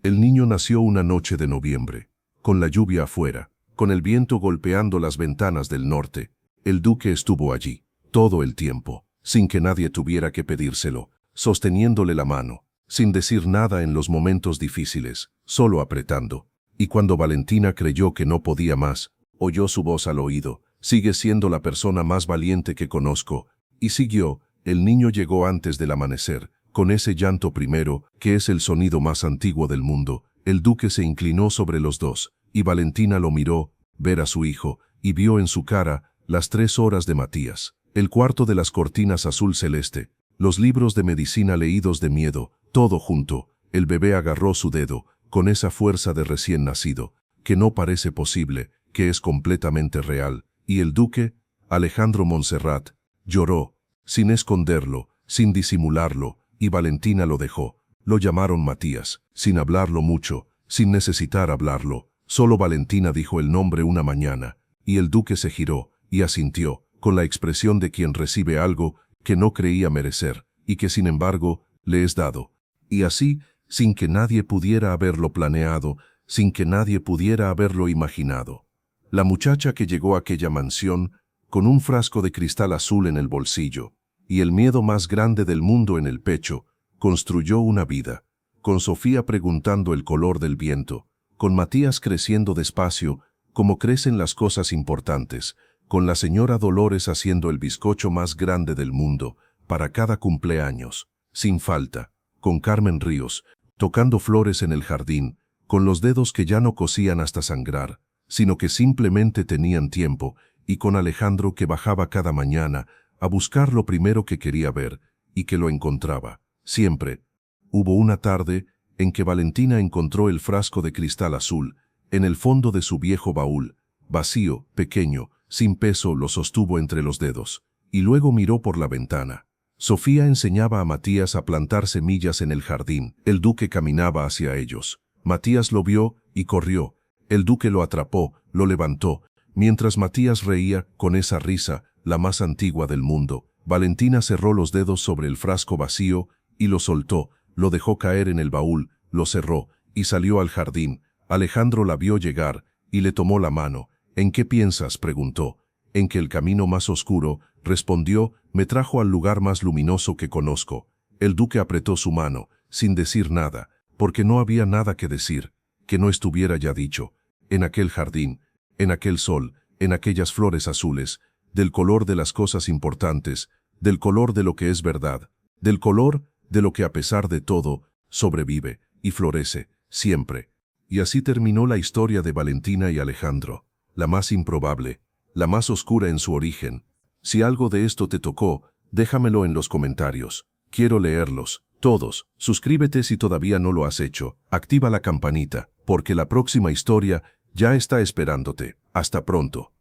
El niño nació una noche de noviembre, con la lluvia afuera, con el viento golpeando las ventanas del norte. El duque estuvo allí, todo el tiempo, sin que nadie tuviera que pedírselo, sosteniéndole la mano, sin decir nada en los momentos difíciles, solo apretando. Y cuando Valentina creyó que no podía más, oyó su voz al oído: «Sigue siendo la persona más valiente que conozco», y siguió. El niño llegó antes del amanecer, con ese llanto primero, que es el sonido más antiguo del mundo. El duque se inclinó sobre los dos, y Valentina lo miró, ver a su hijo, y vio en su cara las 3 horas de Matías, el cuarto de las cortinas azul celeste, los libros de medicina leídos de miedo, todo junto. El bebé agarró su dedo, con esa fuerza de recién nacido, que no parece posible, que es completamente real, y el duque, Alejandro Montserrat, lloró, sin esconderlo, sin disimularlo, y Valentina lo dejó. Lo llamaron Matías, sin hablarlo mucho, sin necesitar hablarlo. Solo Valentina dijo el nombre una mañana, y el duque se giró, y asintió, con la expresión de quien recibe algo que no creía merecer, y que sin embargo le es dado. Y así, sin que nadie pudiera haberlo planeado, sin que nadie pudiera haberlo imaginado. La muchacha que llegó a aquella mansión, con un frasco de cristal azul en el bolsillo, y el miedo más grande del mundo en el pecho, construyó una vida, con Sofía preguntando el color del viento, con Matías creciendo despacio, como crecen las cosas importantes, con la señora Dolores haciendo el bizcocho más grande del mundo, para cada cumpleaños, sin falta, con Carmen Ríos, tocando flores en el jardín, con los dedos que ya no cosían hasta sangrar, sino que simplemente tenían tiempo, y con Alejandro que bajaba cada mañana a buscar lo primero que quería ver, y que lo encontraba, siempre. Hubo una tarde en que Valentina encontró el frasco de cristal azul, en el fondo de su viejo baúl, vacío, pequeño, sin peso, lo sostuvo entre los dedos, y luego miró por la ventana. Sofía enseñaba a Matías a plantar semillas en el jardín. El duque caminaba hacia ellos. Matías lo vio y corrió. El duque lo atrapó, lo levantó, mientras Matías reía con esa risa, la más antigua del mundo. Valentina cerró los dedos sobre el frasco vacío y lo soltó, lo dejó caer en el baúl, lo cerró y salió al jardín. Alejandro la vio llegar y le tomó la mano. «¿En qué piensas?», preguntó. «En que el camino más oscuro», respondió, «me trajo al lugar más luminoso que conozco». El duque apretó su mano, sin decir nada, porque no había nada que decir, que no estuviera ya dicho. En aquel jardín, en aquel sol, en aquellas flores azules, del color de las cosas importantes, del color de lo que es verdad, del color de lo que a pesar de todo, sobrevive y florece, siempre. Y así terminó la historia de Valentina y Alejandro, la más improbable, la más oscura en su origen. Si algo de esto te tocó, déjamelo en los comentarios. Quiero leerlos, todos. Suscríbete si todavía no lo has hecho. Activa la campanita, porque la próxima historia ya está esperándote. Hasta pronto.